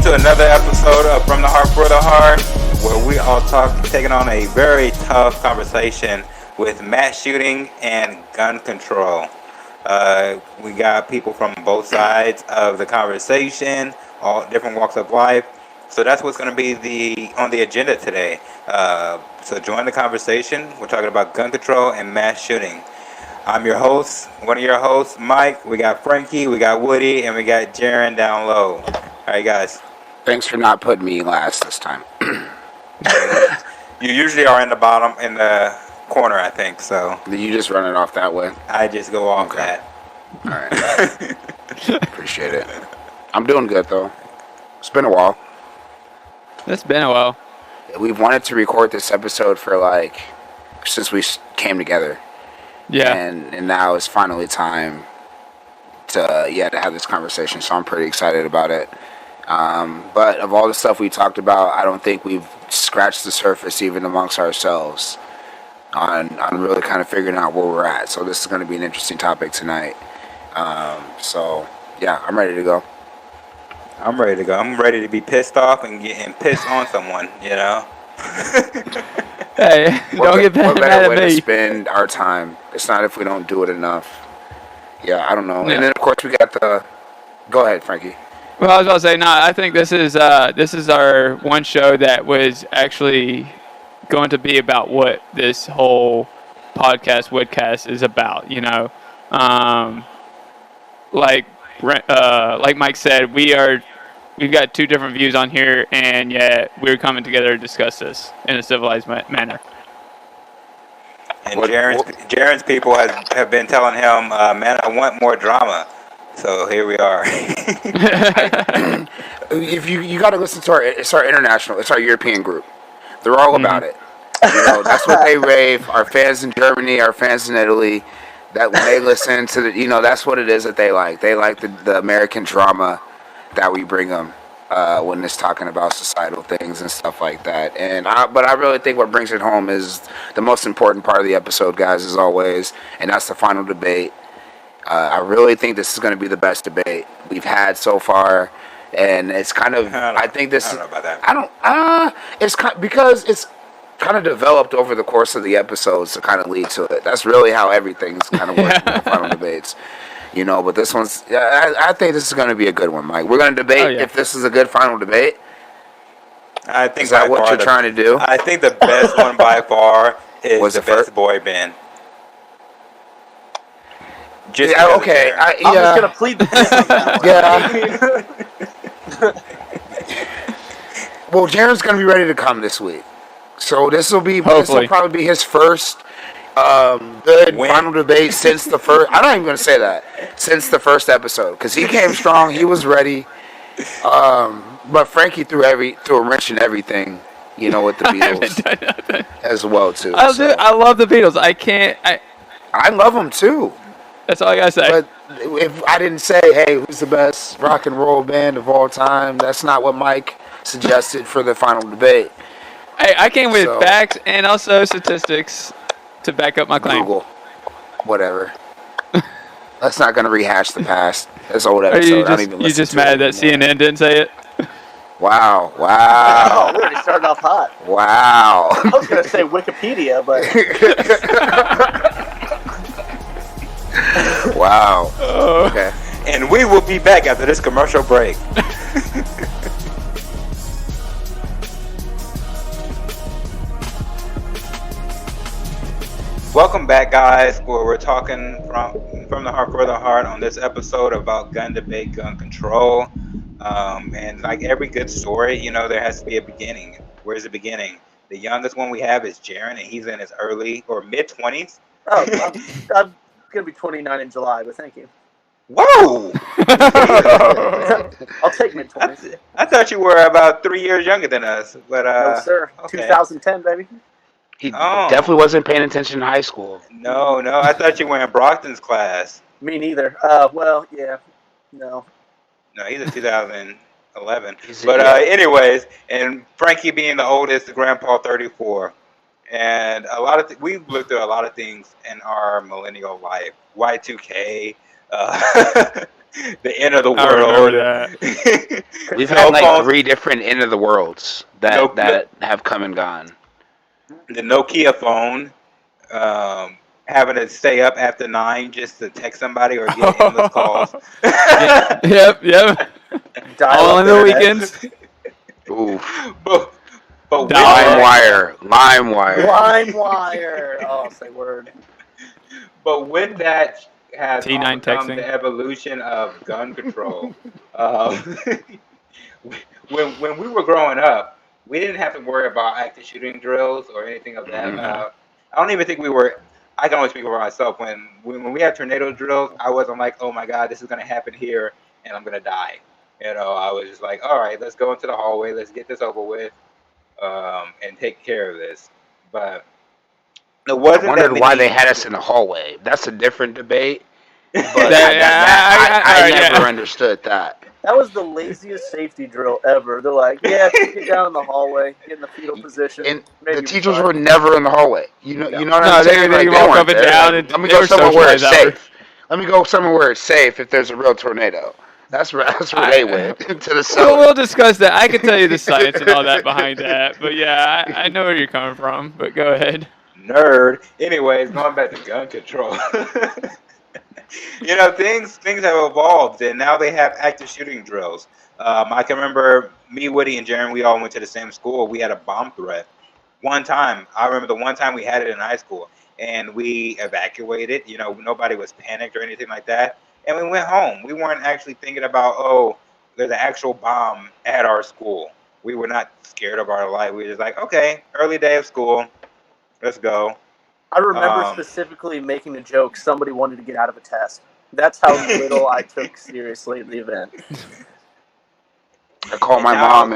to another episode of From the Heart for the Heart, where we all taking on a very tough conversation with mass shooting and gun control. We got people from both sides of the conversation, all different walks of life. So that's what's going to be on the agenda today. So join the conversation. We're talking about gun control and mass shooting. I'm your host, one of your hosts, Mike. We got Frankie, we got Woody, and we got Jaron down low. All right, guys. Thanks for not putting me last this time. You usually are in the bottom, in the corner, I think. So You just run it off that way? I just go off that. All right. Appreciate it. I'm doing good, though. It's been a while. It's been a while. We've wanted to record this episode for, since we came together. Yeah. And now it's finally time to have this conversation. So I'm pretty excited about it. But of all the stuff we talked about, I don't think we've scratched the surface even amongst ourselves on really kind of figuring out where we're at. So this is going to be an interesting topic tonight. I'm ready to go. I'm ready to go. I'm ready to be pissed off and pissed on someone, you know? Hey, don't get mad better at way me. to spend our time. It's not if we don't do it enough. Yeah, I don't know. Yeah. And then, of course, we got the... Go ahead, Frankie. Well, I was about to say, I think this is our one show that was actually going to be about what this whole woodcast is about, you know. Like Mike said, we've got two different views on here, and yet we're coming together to discuss this in a civilized manner. And Jaron's people have been telling him, man, I want more drama. So here we are. If you got to listen to it's our international, it's our European group. They're all about it. You know, that's what they rave. Our fans in Germany, our fans in Italy, that when they listen to that's what it is that they like. They like the American drama that we bring them when it's talking about societal things and stuff like that. But I really think what brings it home is the most important part of the episode, guys, as always, and that's the final debate. I really think this is going to be the best debate we've had so far, and it's kind of. I don't know about that. It's because it's kind of developed over the course of the episodes to kind of lead to it. That's really how everything's kind of working in the final debates. You know, but this one's. I think this is going to be a good one, Mike. We're going to debate if this is a good final debate. I think is that what you're trying to do? I think the best one by far is the best boy band. Okay. I'm just gonna plead the Well, Jaron's gonna be ready to come this week, so this will probably be his first good final debate since the first. I'm not even gonna say that since the first episode because he came strong. He was ready. But Frankie threw a wrench in everything. You know, with the Beatles as well too. I love the Beatles. I love them too. That's all I gotta say. But if I didn't say, hey, who's the best rock and roll band of all time, that's not what Mike suggested for the final debate. Hey, I came with facts and also statistics to back up my claim. Google. Whatever. That's not going to rehash the past. That's old episode. You just mad that CNN didn't say it? Wow. Oh, we already started off hot. Wow. I was going to say Wikipedia, but... Wow. Okay. And we will be back after this commercial break. Welcome back, guys, where we're talking from the heart for the heart on this episode about gun debate, gun control. And like every good story, you know, there has to be a beginning. Where's the beginning? The youngest one we have is Jaron, and he's in his early or mid-20s. Oh, I'm going to be 29 in July, but thank you. Whoa! I'll take mid-20s. I thought you were about 3 years younger than us, but no, sir. Okay. 2010, baby. He definitely wasn't paying attention in high school. No, I thought you were in Brockton's class. Me neither. Well, yeah, no. No, he's in 2011. But anyways, and Frankie being the oldest, the grandpa 34. And a lot of we've looked at a lot of things in our millennial life. Y2K, The end of the I world. remember that. We've No had like phones. 3 different end of the worlds No, that have come and gone. the Nokia phone. Having to stay up after 9 just to text somebody or get endless calls. Yep. Dial All up on the internet. weekends. Oof. but but with Dial-up. that, LimeWire. LimeWire. Oh, say word. but with that has also T9 come the texting. evolution of gun control. Um, when we were growing up, we didn't have to worry about active shooting drills or anything of that. Mhm. I don't even think we were. I can only speak for myself. When we had tornado drills, I wasn't like, oh my god, this is gonna happen here and I'm gonna die. I was just like, all right, let's go into the hallway, let's get this over with, and take care of this. But there I wasn't that wondered why they many. had us in the hallway. That's a different debate, but All I right, never yeah. understood that. That was the laziest safety drill ever. They're like, yeah, get down in the hallway, get in the fetal position. And Maybe the you'll be teachers fine. were never in the hallway. You know No. what I'm No, saying? they Like, walk weren't up and there. down, Like, and let me they go were somewhere where socialized it's hours. safe. Let me go somewhere where it's safe if there's a real tornado. That's where they went to the We'll cellar. discuss that. I can tell you the science and all that behind that. But yeah, I know where you're coming from. But go ahead. Nerd. Anyways, going back to gun control. Things have evolved, and now they have active shooting drills. I can remember me, Woody, and Jaren. We all went to the same school. We had a bomb threat one time. I remember the one time we had it in high school, and we evacuated. Nobody was panicked or anything like that, and we went home. We weren't actually thinking about, oh, there's an actual bomb at our school. We were not scared of our life. We were just like, okay, early day of school, let's go. I remember Um, specifically making a joke somebody wanted to get out of a test. That's how little I took seriously the event. I called and my now, mom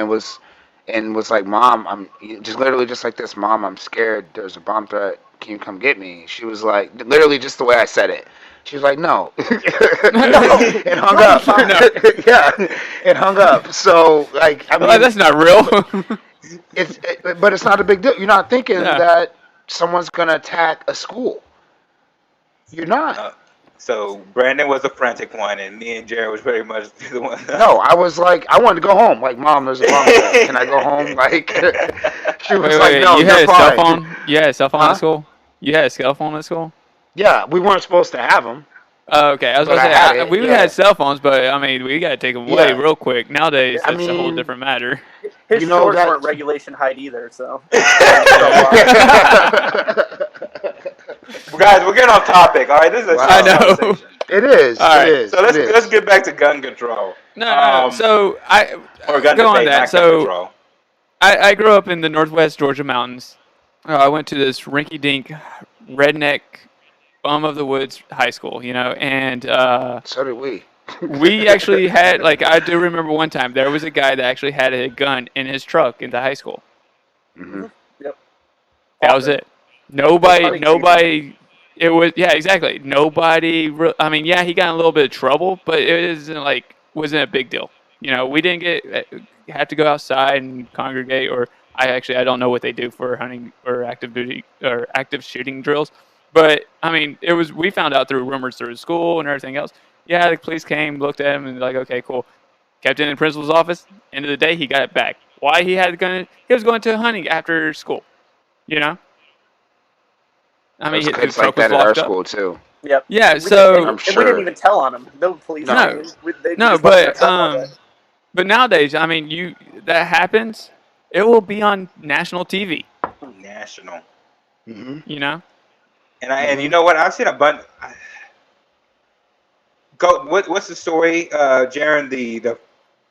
and was like, Mom, I'm just literally just like this. Mom, I'm scared. There's a bomb threat. Can you come get me? She was like, literally just the way I said it. She was like, no, No, and hung you'll be up. fine. Yeah, and hung up. So like, I Well, mean, that's not real. but it's not a big deal. You're not thinking Yeah. that someone's gonna attack a school. You're not. uh, so Brandon was a frantic one, and me and Jared was very much the one. No, I was like, I wanted to go home. Like, Mom, there's a bomb threat. Can I go home? Like, she was like, Wait. no, You you're had a cell fine. phone? You had a cell phone Huh? at school? You had a cell phone at school? Yeah, we weren't supposed to have them, Oh, okay. I was but about I to had say, it. we Yeah, had cell phones, but I mean, we got to take them away yeah. real quick. Nowadays, I it's a whole mean, different matter. His you know shorts that. weren't regulation height either, so. Well, guys, we're getting off topic. All right, this is a Wow. I serious know. conversation. It is. All It right. is. So It let's is. get back to gun control. No. So Or gun go on debate, that. not gun So control. I grew up in the Northwest Georgia mountains. I went to this rinky-dink, redneck, bum of the woods high school, and So did we. we actually had, like, I do remember one time there was a guy that actually had a gun in his truck in the high school. Hmm. Yep. That was it. Nobody. It was, yeah, exactly. Nobody. I mean, yeah, he got in a little bit of trouble, but it wasn't a big deal. We didn't have to go outside and congregate, or I don't know what they do for hunting or active duty or active shooting drills, but I mean, we found out through rumors through school and everything else. Yeah, the police came, looked at him, and like, okay, cool. Kept it in the principal's office. End of the day, he got it back. Why he had the gun? He was going to hunting after school. You know. I There's mean, the kids like truck was that at our locked up. school too. Yep. Yeah, We so didn't, I'm and we didn't sure. even tell on him. No police. No. They just let but us up all day. but nowadays, I mean, that happens, it will be on national TV. National. Hmm. You know, And you know what? I've seen a bunch. What's the story, Jaron?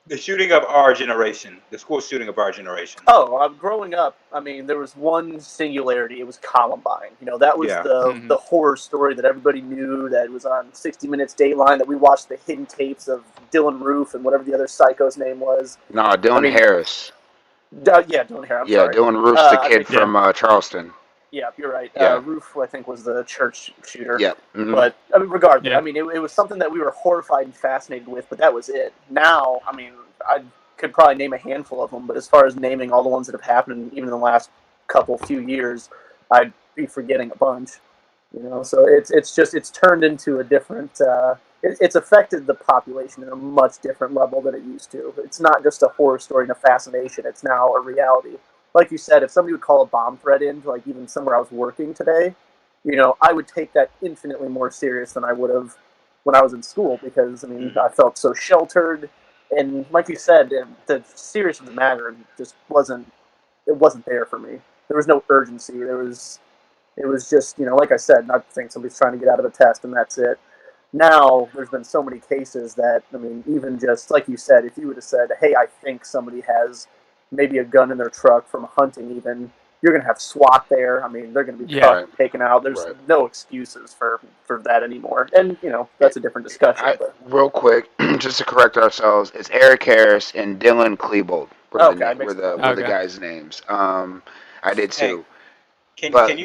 The shooting of our generation, the school shooting of our generation. Oh, growing up, I mean, there was one singularity. It was Columbine. That was Yeah. the horror story that everybody knew. That was on 60 Minutes Dateline. That we watched the hidden tapes of Dylan Roof and whatever the other psycho's name was. No, Dylan Harris. Yeah, Dylan Harris. I'm Yeah, sorry. Dylan Roof's the I kid think- from Charleston. Yeah, you're right. Yeah. Roof, I think, was the church shooter. Yeah. Mhm. But I mean, regardless, Yeah. I mean, it was something that we were horrified and fascinated with. But that was it. Now, I mean, I could probably name a handful of them. But as far as naming all the ones that have happened, even in the last few years, I'd be forgetting a bunch. So it's turned into a different. it's affected the population in a much different level than it used to. It's not just a horror story and a fascination. It's now a reality. Like you said, if somebody would call a bomb threat in to like even somewhere I was working today, I would take that infinitely more serious than I would have when I was in school because I felt so sheltered, and like you said, the serious of the matter just wasn't there for me. There was no urgency. It was just like I said, not think somebody's trying to get out of a test and that's it. Now there's been so many cases that even just like you said, if you would have said, "Hey, I think somebody has maybe a gun in their truck from hunting," even you're going to have SWAT there. They're going to be taken out. There's no excuses for that anymore. And that's a different discussion. Real quick, just to correct ourselves, it's Eric Harris and Dylan Klebold were the guys' names. I did too. Hey, can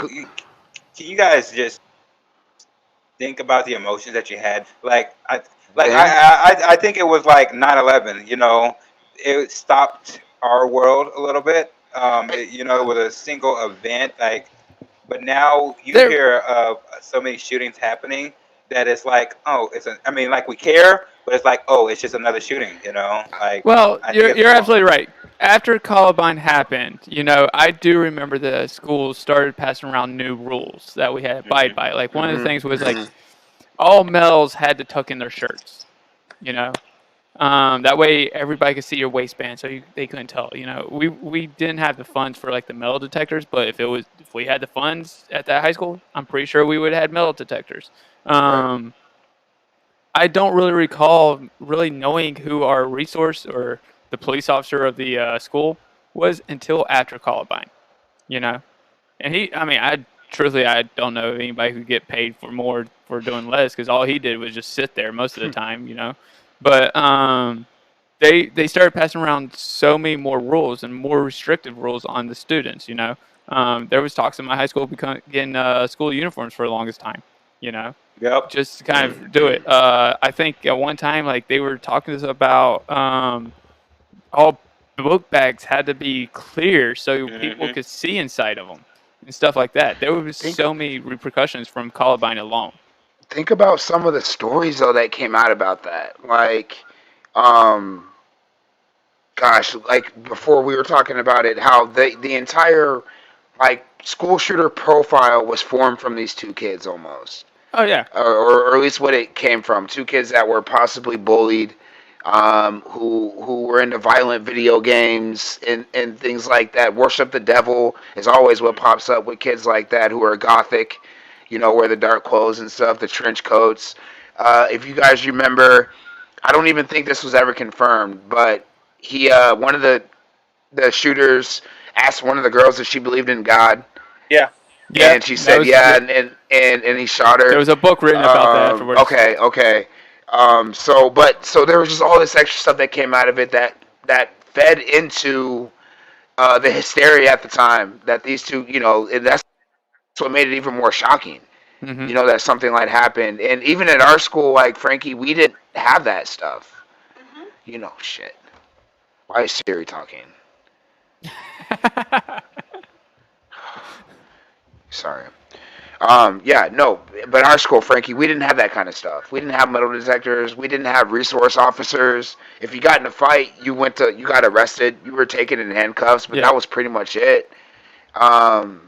you guys just think about the emotions that you had? I think it was like 9/11. It stopped our world a little bit. It was a single event. But now you hear of so many shootings happening that it's like, oh, we care, but it's like, oh, it's just another shooting. Well, you're absolutely right. After Columbine happened, I do remember the schools started passing around new rules that we had to abide by. Like one of the things was like all males had to tuck in their shirts. That way everybody could see your waistband, so they couldn't tell. We didn't have the funds for like the metal detectors, but if we had the funds at that high school, I'm pretty sure we would have had metal detectors. I don't really recall really knowing who our resource or the police officer of the school was until after Columbine, And I don't know anybody who get paid for more for doing less because all he did was just sit there most of the time, But they started passing around so many more rules and more restrictive rules on the students, There was talks in my high school getting school uniforms for the longest time, Yep. Just to kind of do it. I think at one time, like they were talking to us about all book bags had to be clear so people could see inside of them and stuff like that. There was so many repercussions from Columbine alone. Think about some of the stories though that came out about that. Like, like before we were talking about it, how the entire like school shooter profile was formed from these two kids almost. Oh yeah, or at least what it came from. Two kids that were possibly bullied, who were into violent video games and things like that. Worship the devil is always what pops up with kids like that who are gothic, wear the dark clothes and stuff, the trench coats. If you guys remember, I don't even think this was ever confirmed, but one of the shooters asked one of the girls if she believed in God. Yeah. Yeah, and she said and he shot her. There was a book written about that afterwards. Okay. So there was just all this extra stuff that came out of it that fed into the hysteria at the time that these two, and that's what made it even more shocking. That something like happened, and even at our school, like Frankie, we didn't have that stuff. Shit. Why is Siri talking? Sorry. But our school, Frankie, we didn't have that kind of stuff. We didn't have metal detectors. We didn't have resource officers. If you got in a fight, you got arrested. You were taken in handcuffs, but that was pretty much it. But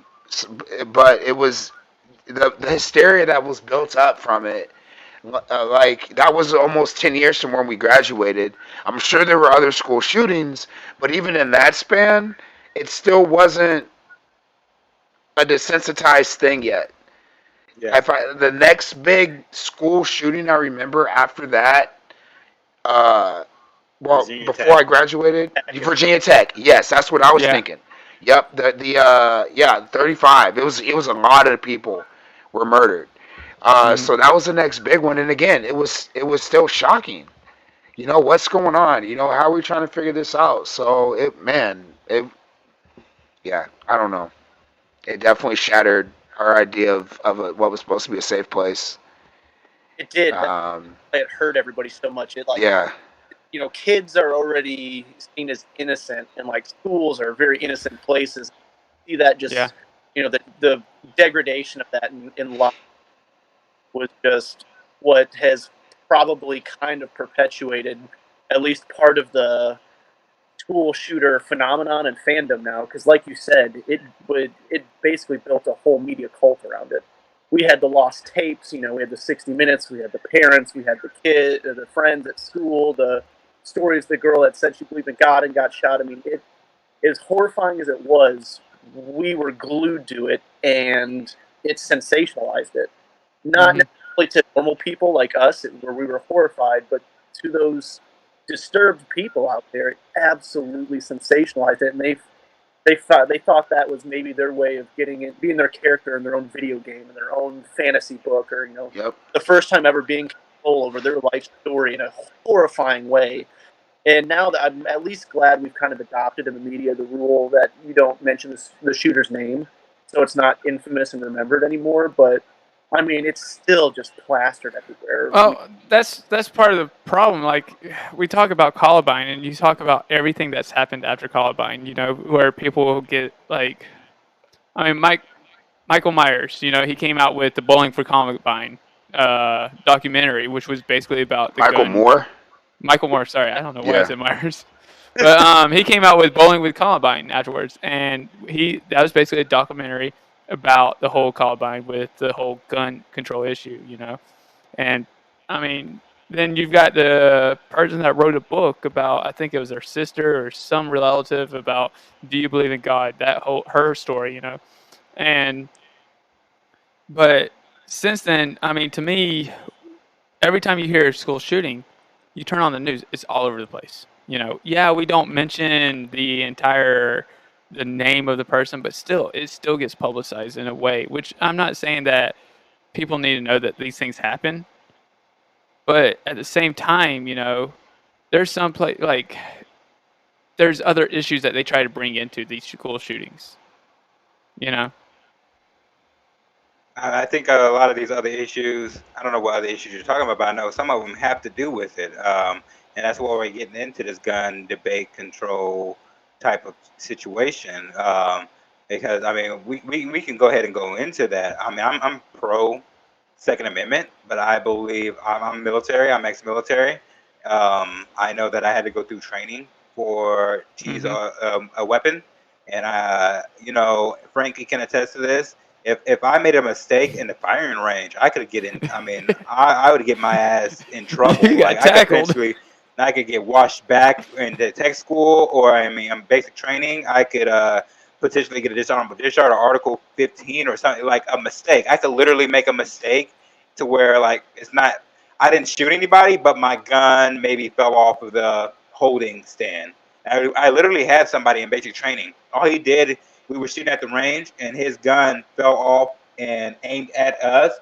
it was the hysteria that was built up from it. Like that was almost 10 years from when we graduated. I'm sure there were other school shootings, but even in that span, it still wasn't a desensitized thing yet. Yeah. The next big school shooting I remember after that, before Tech. I graduated, Virginia Tech. Yes, that's what I was thinking. Yep, 35. It was a lot of people were murdered. So that was the next big one, and again, it was still shocking. What's going on? How are we trying to figure this out? So I don't know. It definitely shattered our idea of what was supposed to be a safe place. It did. It hurt everybody so much. Kids are already seen as innocent, and like schools are very innocent places. See that the degradation of that in life was just what has probably kind of perpetuated at least part of the school shooter phenomenon and fandom now, because like you said, it basically built a whole media cult around it. We had the lost tapes, we had the 60 Minutes, we had the parents, we had the kid, the friends at school, the stories of the girl that said she believed in God and got shot. I mean, it as horrifying as it was, we were glued to it, and it sensationalized it. Not necessarily to normal people like us, where we were horrified, but to those disturbed people out there, it absolutely sensationalized it, and they thought that was maybe their way of getting it, being their character in their own video game, in their own fantasy book, or Yep. the first time ever being control over their life story in a horrifying way. And now that I'm at least glad we've kind of adopted in the media the rule that you don't mention the shooter's name, so it's not infamous and remembered anymore. But I mean, it's still just plastered everywhere. Well, that's part of the problem. Like, we talk about Columbine, and you talk about everything that's happened after Columbine. Where people will get like, I mean, Michael Myers. He came out with the Bowling for Columbine documentary, which was basically about the Michael gun. Moore. Michael Moore. Sorry, I don't know why I Yeah. said Myers. But he came out with Bowling with Columbine afterwards, and that was basically a documentary about the whole Columbine with the whole gun control issue. And I mean, then you've got the person that wrote a book about, I think it was her sister or some relative, about, do you believe in God? That whole her story. And but since then, I mean, to me, every time you hear a school shooting, you turn on the news, it's all over the place. Yeah, we don't mention the name of the person, but still, it still gets publicized in a way, which I'm not saying that people need to know that these things happen, but at the same time, there's some there's other issues that they try to bring into these school shootings. You know, I think a lot of these other issues, I don't know what other issues you're talking about, but I know some of them have to do with it. And that's why we're getting into this gun debate control type of situation. Because, I mean, we can go ahead and go into that. I mean, I'm pro Second Amendment, but I believe I'm military, I'm ex military. I know that I had to go through training to use a weapon. And, Frankie can attest to this. If I made a mistake in the firing range, I could get in. I mean, I would get my ass in trouble. You got Like tackled. I could get washed back into tech school, or I mean, basic training. I could potentially get a dishonorable discharge or Article 15 or something, like a mistake. I could literally make a mistake to where, like, it's not. I didn't shoot anybody, but my gun maybe fell off of the holding stand. I literally had somebody in basic training. All he did, we were shooting at the range, and his gun fell off and aimed at us,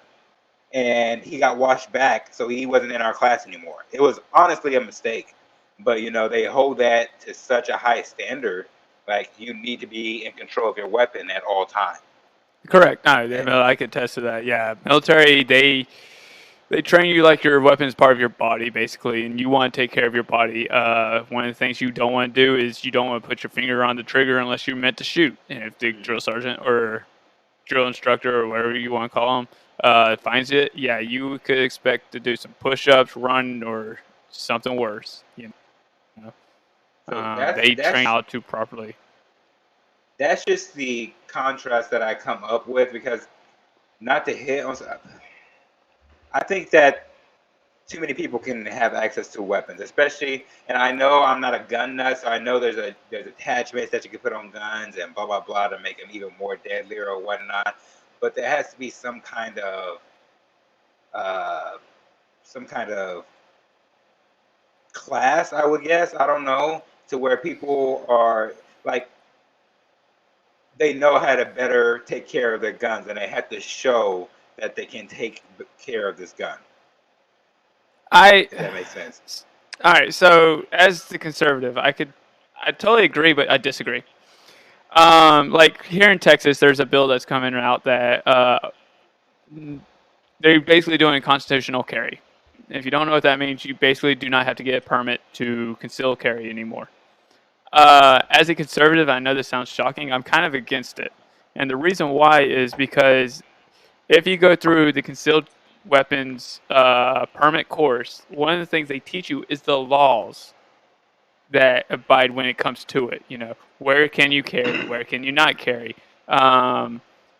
and he got washed back, so he wasn't in our class anymore. It was honestly a mistake, but they hold that to such a high standard. Like, you need to be in control of your weapon at all times. Correct. No, I could attest to that. Yeah, military, they train you like your weapon is part of your body, basically, and you want to take care of your body. One of the things you don't want to do is you don't want to put your finger on the trigger unless you're meant to shoot. And if the drill sergeant or drill instructor or whatever you want to call them finds it, yeah, you could expect to do some push-ups, run, or something worse. So They train how to properly. that's just the contrast that I come up with, because not to hit on. I think that too many people can have access to weapons, especially. And I know I'm not a gun nut, so I know there's attachments that you can put on guns and blah blah blah to make them even more deadlier or whatnot. But there has to be uh, some kind of class, I would guess. I don't know, to where people are like, they know how to better take care of their guns, and they have to show that they can take care of this gun. If that makes sense. All right. So as the conservative, I totally agree, but I disagree. Like here in Texas, there's a bill that's coming out that they're basically doing constitutional carry. If you don't know what that means, you basically do not have to get a permit to conceal carry anymore. As a conservative, I know this sounds shocking. I'm kind of against it, and the reason why is because if you go through the concealed weapons permit course, one of the things they teach you is the laws that abide when it comes to it. You know, where can you carry? Where can you not carry?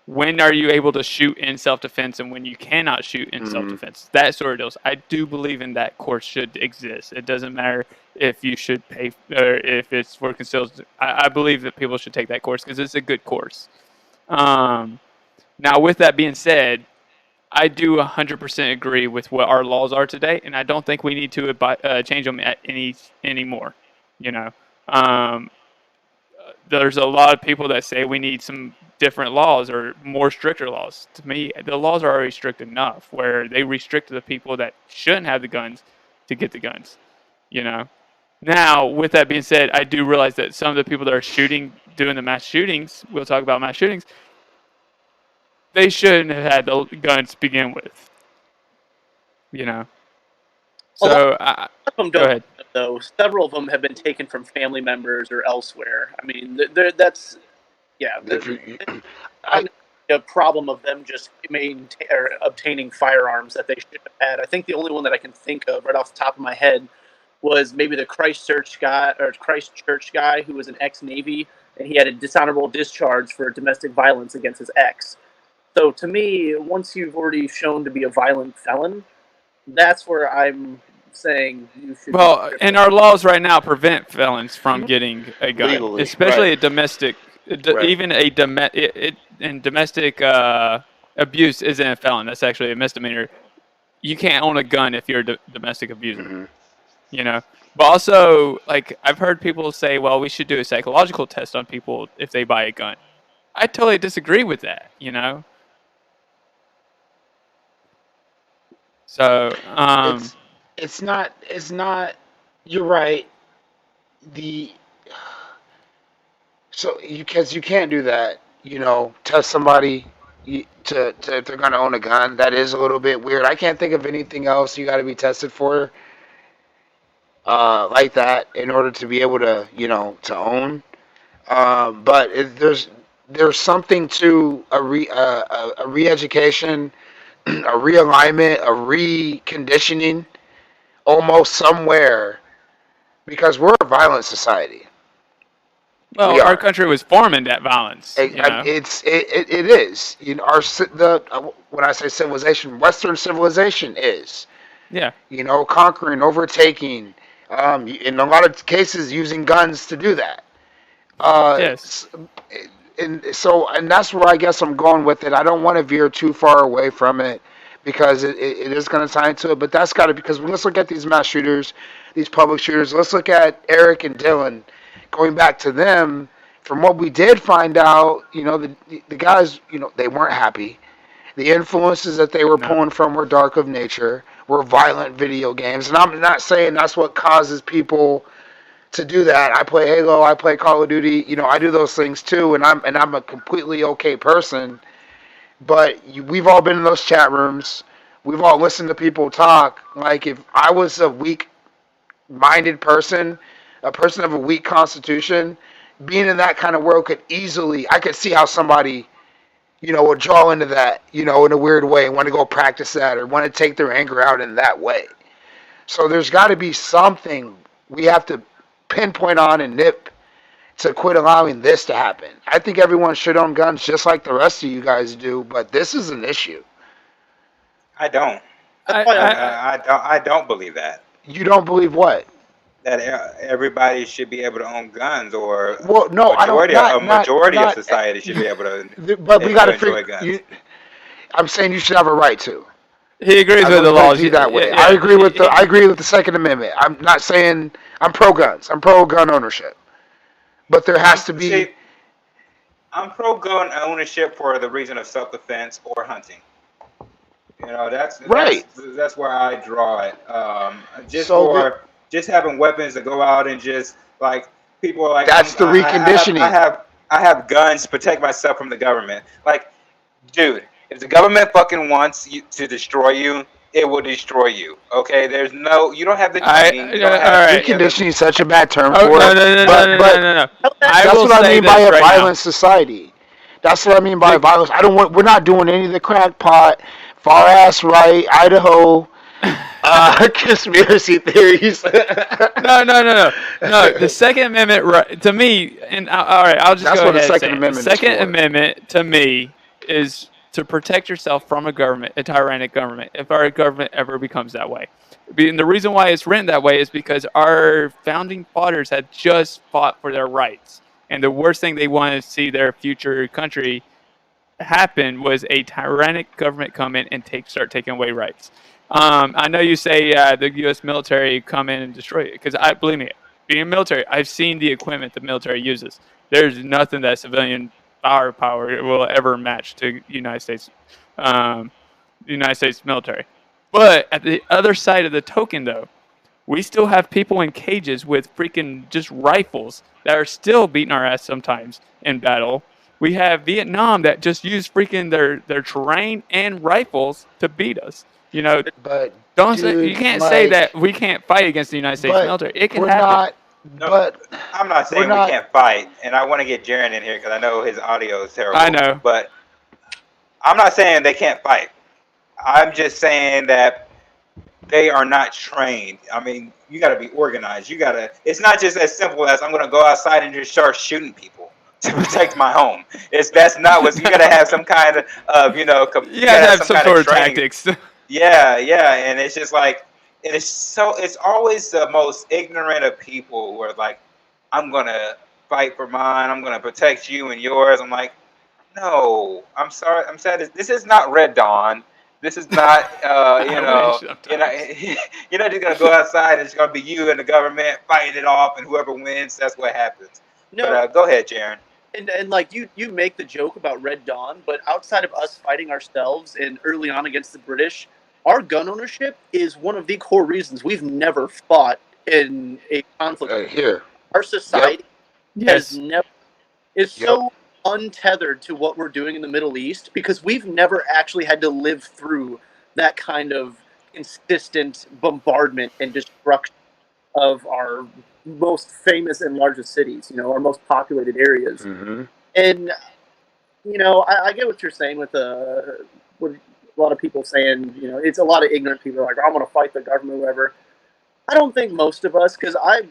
When are you able to shoot in self-defense and when you cannot shoot in self-defense? That sort of deals. I do believe in that course should exist. It doesn't matter if you should pay or if it's for concealed. I believe that people should take that course because it's a good course. Now, with that being said, I do 100% agree with what our laws are today, and I don't think we need to change them at anymore. You know, there's a lot of people that say we need some different laws or more stricter laws. To me, the laws are already strict enough where they restrict the people that shouldn't have the guns to get the guns. You know. Now, with that being said, I do realize that some of the people that are doing the mass shootings, we'll talk about mass shootings, they shouldn't have had the guns to begin with. You know. So, A lot of them go don't, ahead. though. Several of them have been taken from family members or elsewhere. I mean, that's a problem of them just obtaining firearms that they should have had. I think the only one that I can think of right off the top of my head was maybe the Christchurch guy who was an ex-Navy, and he had a dishonorable discharge for domestic violence against his ex. So to me, once you've already shown to be a violent felon, that's where I'm saying you should. Well, and our laws right now prevent felons from getting a gun, Legally, especially right. a domestic, Right. even and domestic abuse isn't a felon. That's actually a misdemeanor. You can't own a gun if you're a domestic abuser. You know, but also like I've heard people say, well, we should do a psychological test on people if they buy a gun. I totally disagree with that. You know. So It's not. You're right. Because you can't do that. You know, test somebody to if they're going to own a gun. That is a little bit weird. I can't think of anything else you got to be tested for like that in order to be able to to own. But there's something to a re-education, a realignment, a reconditioning, almost somewhere, because we're a violent society. well, our country was formed in that violence. You know? It is. You know, when I say civilization, Western civilization is. Yeah. You know, conquering, overtaking, in a lot of cases using guns to do that. Yes. And that's where I guess I'm going with it. I don't want to veer too far away from it because it is going to tie into it. But that's got to, because let's look at these mass shooters, these public shooters. Let's look at Eric and Dylan. Going back to them, from what we did find out, you know, the guys, you know, they weren't happy. The influences that they were pulling from were dark of nature, were violent video games. And I'm not saying that's what causes people to do that. I play Halo, I play Call of Duty, you know, I do those things too, and I'm a completely okay person. But we've all been in those chat rooms. We've all listened to people talk. Like, if I was a weak-minded person, a person of a weak constitution, being in that kind of world I could see how somebody, you know, would draw into that, you know, in a weird way and want to go practice that or want to take their anger out in that way. So there's got to be something we have to pinpoint on and nip to quit allowing this to happen. I think everyone should own guns just like the rest of you guys do, but this is an issue. I don't. I don't believe that. You don't believe what? That everybody should be able to own guns, or Well, no, I don't. a majority of society should be able to. But we got to enjoy figure. guns. I'm saying you should have a right to. He agrees with the laws that way. Yeah. I agree with the Second Amendment. I'm not saying I'm pro guns. I'm pro gun ownership, but there has to be. See, I'm pro gun ownership for the reason of self-defense or hunting. You know, that's Right. That's where I draw it. Just having weapons to go out and just like people are like. That's the reconditioning. I have guns to protect myself from the government. Like, dude, if the government fucking wants you to destroy you, it will destroy you. Okay, you don't have the training. Reconditioning is such a bad term for No. it. That's what I mean by a violent society. That's what I mean by violence. We're not doing any of the crackpot far ass right, Idaho, conspiracy theories. No. The Second Amendment, right, to me, and all right, I'll just That's go what the ahead and Second say it. The Amendment is Second for. Amendment, to me, is to protect yourself from a government, a tyrannic government, if our government ever becomes that way. And the reason why it's written that way is because our founding fathers had just fought for their rights. And the worst thing they wanted to see their future country happen was a tyrannic government come in and start taking away rights. I know you say the U.S. military come in and destroy it because I believe me, being military, I've seen the equipment the military uses. There's nothing that civilian power will ever match to the United States military. But at the other side of the token, though, we still have people in cages with freaking just rifles that are still beating our ass sometimes in battle. We have Vietnam that just use freaking their terrain and rifles to beat us. You know, But don't say you dude, can't say that like, we can't fight against the United States but military. It can we're happen. not. No, But I'm not we're saying we not. can't fight, and I want to get Jaron in here because I know his audio is I terrible. know. But I'm not saying they can't fight. I'm just saying that they are not trained. I mean, you got to be organized. You got to. It's not just as simple as I'm going to go outside and just start shooting people to protect my home. That's not what you got to have some kind of You you got guys to have have some some kind sort of of training. tactics. Yeah, and it's just like it's always the most ignorant of people who are like, I'm gonna fight for mine. I'm gonna protect you and yours. I'm like, no, I'm sorry. I'm sad. This is not Red Dawn. This is not, I wish you're not, sometimes. you're not just gonna go outside and it's gonna be you and the government fighting it off, and whoever wins, that's what happens. But No, go ahead, Jaron. and like you make the joke about Red Dawn, but outside of us fighting ourselves and early on against the British, our gun ownership is one of the core reasons we've never fought in a conflict. Here. Our Yep. society has Yes. never is Yep. so untethered to what we're doing in the Middle East because we've never actually had to live through that kind of consistent bombardment and destruction of our most famous and largest cities, our most populated areas. Mm-hmm. And I get what you're saying with a lot of people saying, it's a lot of ignorant people like, I'm going to fight the government, or whatever. I don't think most of us, because I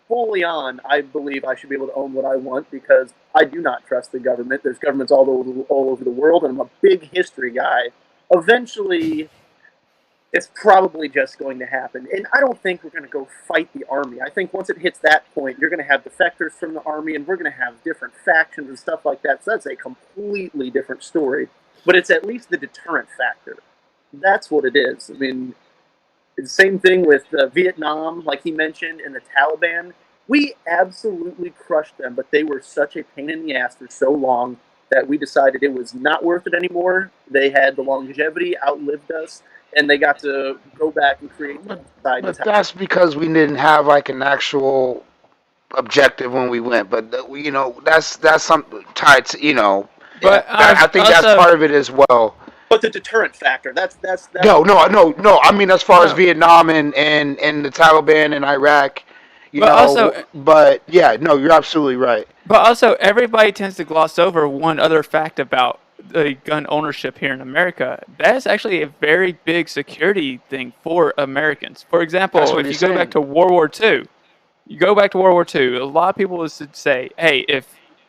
believe I should be able to own what I want because I do not trust the government. There's governments all over the world, and I'm a big history guy. Eventually, it's probably just going to happen. And I don't think we're going to go fight the army. I think once it hits that point, you're going to have defectors from the army, and we're going to have different factions and stuff like that. So that's a completely different story. But it's at least the deterrent factor. That's what it is. I mean, the same thing with Vietnam, like he mentioned, and the Taliban. We absolutely crushed them, but they were such a pain in the ass for so long that we decided it was not worth it anymore. They had the longevity, outlived us, and they got to go back and create But side. but that's because we didn't have like an actual objective when we went. But that's something tied to But I think that's also, part of it as well. But the deterrent factor, that's No. I mean, as far as no. Vietnam and the Taliban and Iraq, But also, But yeah, no, you're absolutely right. everybody tends to gloss over one other fact about the gun ownership here in America. That is actually a very big security thing for Americans. For That's example, what if you he's go back saying. to World War II, a lot of people would say, hey, if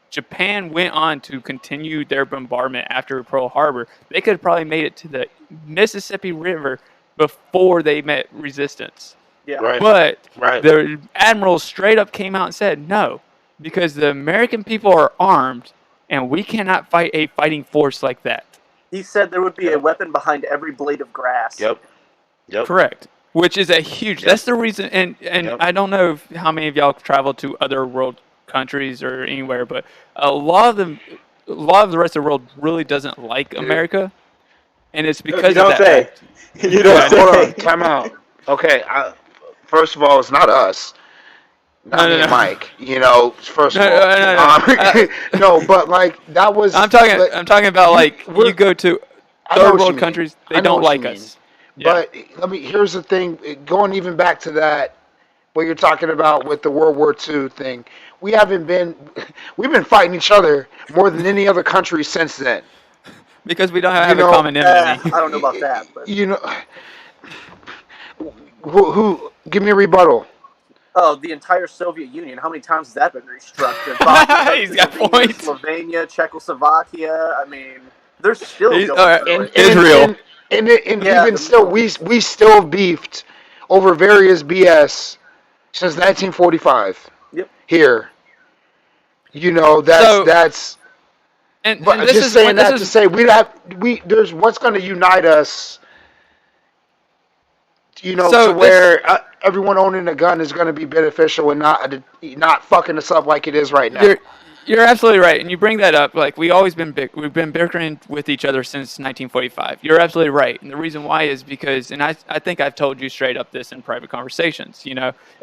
Japan went on to continue their bombardment after Pearl Harbor, they could have probably made it to the Mississippi River before they met resistance. yeah. Right. But Right. the admiral straight up came out and said no, because the American people are armed and we cannot fight a fighting force like that. He said there would be a Yep. weapon behind every blade of grass. Yep. Yep. Correct. Which is a huge. Yep. That's the reason. And Yep. I don't know how many of y'all have traveled to other world countries or anywhere, but a lot of the rest of the world really doesn't like America, and it's You because of don't that say. fact. You Yeah, don't I know. Hold on. say. Time out. Okay. First of all, it's not us. No, Not no, me and no. Mike. First of No, all. no, no. No, but like that was. I'm talking. But I'm talking about like we're- you go to I know third what you world mean. countries. They I know don't what you like mean. us. Yeah. But here's the thing. Going even back to that, what you're talking about with the World War II thing, we've been fighting each other more than any other country since then. Because we don't have a common enemy. I don't know about that, but who give me a rebuttal? the entire Soviet Union. How many times has that been restructured? Bosnia, He's got Herzegovina, points. Slovenia, Czechoslovakia. I mean, they're still He's- going through and- it. Israel. And Yeah, even the still, Middle East. we still beefed over various BS since 1945 Yep. here. So- that's. And But this just is saying this that is to say there's what's going to unite us. So to where everyone owning a gun is going to be beneficial and not fucking us up like it is right now. You're absolutely right, and you bring that up. Like we've been bickering with each other since 1945. You're absolutely right, and the reason why is because, and I think I've told you straight up this in private conversations.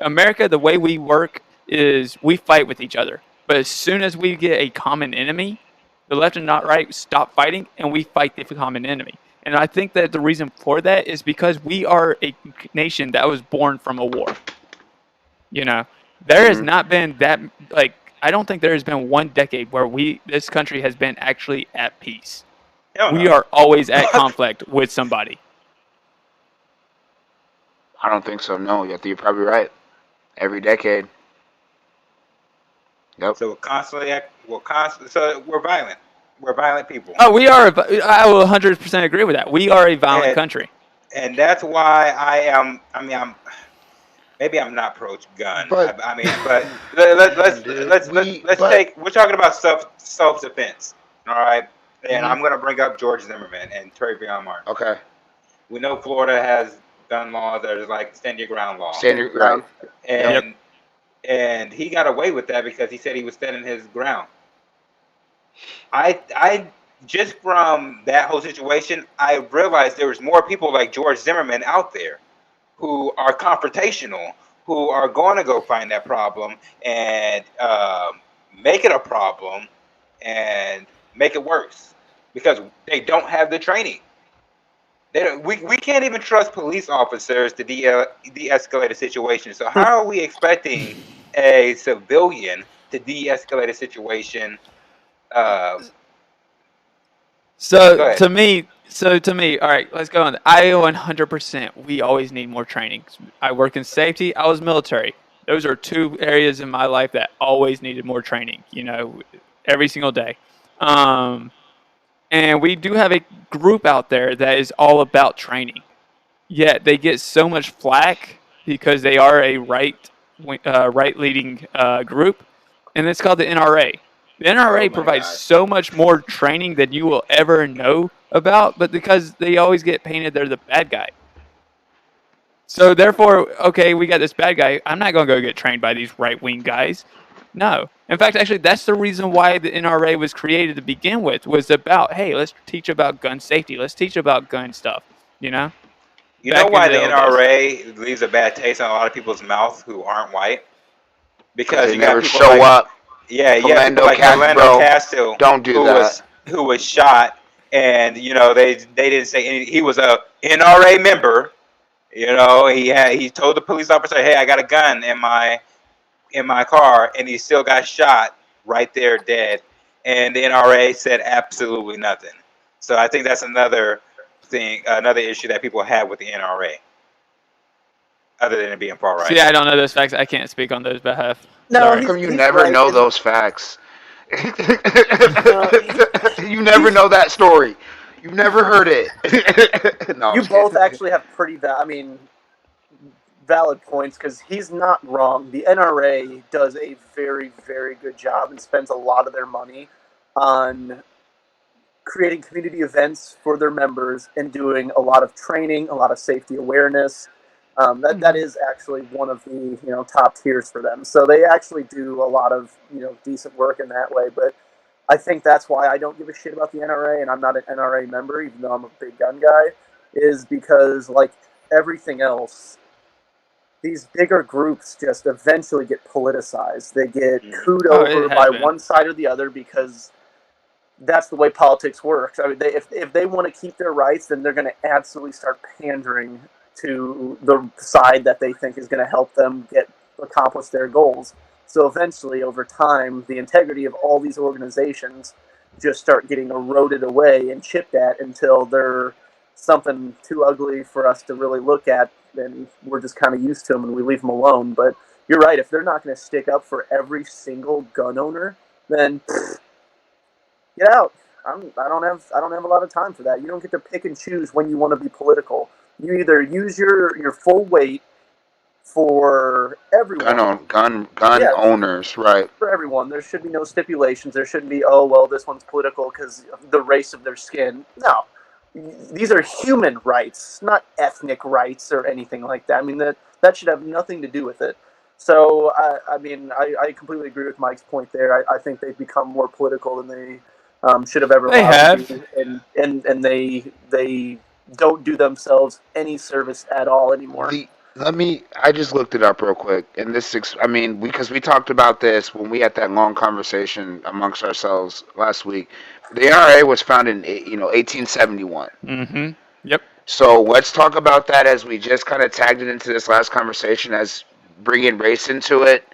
America, the way we work is we fight with each other, but as soon as we get a common enemy, the left and not right stop fighting, and we fight the common enemy. And I think that the reason for that is because we are a nation that was born from a war. There has not been that, like, I don't think there has been one decade where this country has been actually at peace. Hell We no. are always at conflict with somebody. I don't think so. No, you're probably right. Every decade. Yep. So we're violent. We're violent people. Oh, I will 100% agree with that. We are a violent And- country. And that's why maybe I'm not pro-gun. But- But let's take. We're talking about self-defense, all right? And I'm going to bring up George Zimmerman and Trayvon Martin. Okay. We know Florida has gun laws that is like stand your ground law, Stand your ground. and he got away with that because he said he was standing his ground. I just from that whole situation, I realized there was more people like George Zimmerman out there who are confrontational, who are going to go find that problem and make it a problem and make it worse because they don't have the training. We can't even trust police officers to de-escalate a situation. So how are we expecting a civilian to de-escalate a situation? So Go ahead. to me, all right, let's go on. I 100%. We always need more training. I work in safety. I was military. Those are two areas in my life that always needed more training. Every single day. And we do have a group out there that is all about training. Yet they get so much flack because they are a right-leading group, and it's called the NRA. The NRA provides so much more training than you will ever know about, but because they always get painted they're the bad guy. So therefore, okay, we got this bad guy. I'm not going to go get trained by these right-wing guys. No. In fact, actually, that's the reason why the NRA was created to begin with, was about, hey, let's teach about gun safety. Let's teach about gun stuff, You know Back why in the the old NRA leaves a bad taste on a lot of people's mouth who aren't white? Because They you never got people show like, up. yeah, Philando people like Orlando Castile, Don't do that. who was shot, and they didn't say any, he was a NRA member. He told the police officer, "Hey, I got a gun in my car," and he still got shot right there, dead. And the NRA said absolutely nothing. So I think that's another thing, another issue that people have with the NRA, other than it being far right. See, I don't know those facts. I can't speak on those behalf. No, Sorry. How come you he's never right. know those facts? You never know that story. You've never heard it. No, I'm You just both kidding. actually have pretty valid points, because he's not wrong. The NRA does a very, very good job and spends a lot of their money on creating community events for their members and doing a lot of training, a lot of safety awareness. That is actually one of the top tiers for them. So they actually do a lot of decent work in that way. But I think that's why I don't give a shit about the NRA, and I'm not an NRA member, even though I'm a big gun guy, is because, like everything else, these bigger groups just eventually get politicized. They get cooed over by one side or the other, because that's the way politics works. I mean, if they want to keep their rights, then they're going to absolutely start pandering to the side that they think is going to help them accomplish their goals. So eventually, over time, the integrity of all these organizations just start getting eroded away and chipped at until they're something too ugly for us to really look at, and we're just kind of used to them and we leave them alone. But you're right. If they're not going to stick up for every single gun owner, then get out. I don't have a lot of time for that. You don't get to pick and choose when you want to be political. You either use your full weight for everyone. Gun Yeah, owners, right? for everyone. There should be no stipulations. There shouldn't be, oh, well, this one's political because of the race of their skin. No. These are human rights, not ethnic rights or anything like that. I mean, that should have nothing to do with it. So, I completely agree with Mike's point there. I think they've become more political than they should have ever They allowed to have. be. And they don't do themselves any service at all anymore. I just looked it up real quick, and because we talked about this when we had that long conversation amongst ourselves last week. The NRA was founded in 1871. Mm-hmm. Yep. So let's talk about that as we just kind of tagged it into this last conversation as bringing race into it.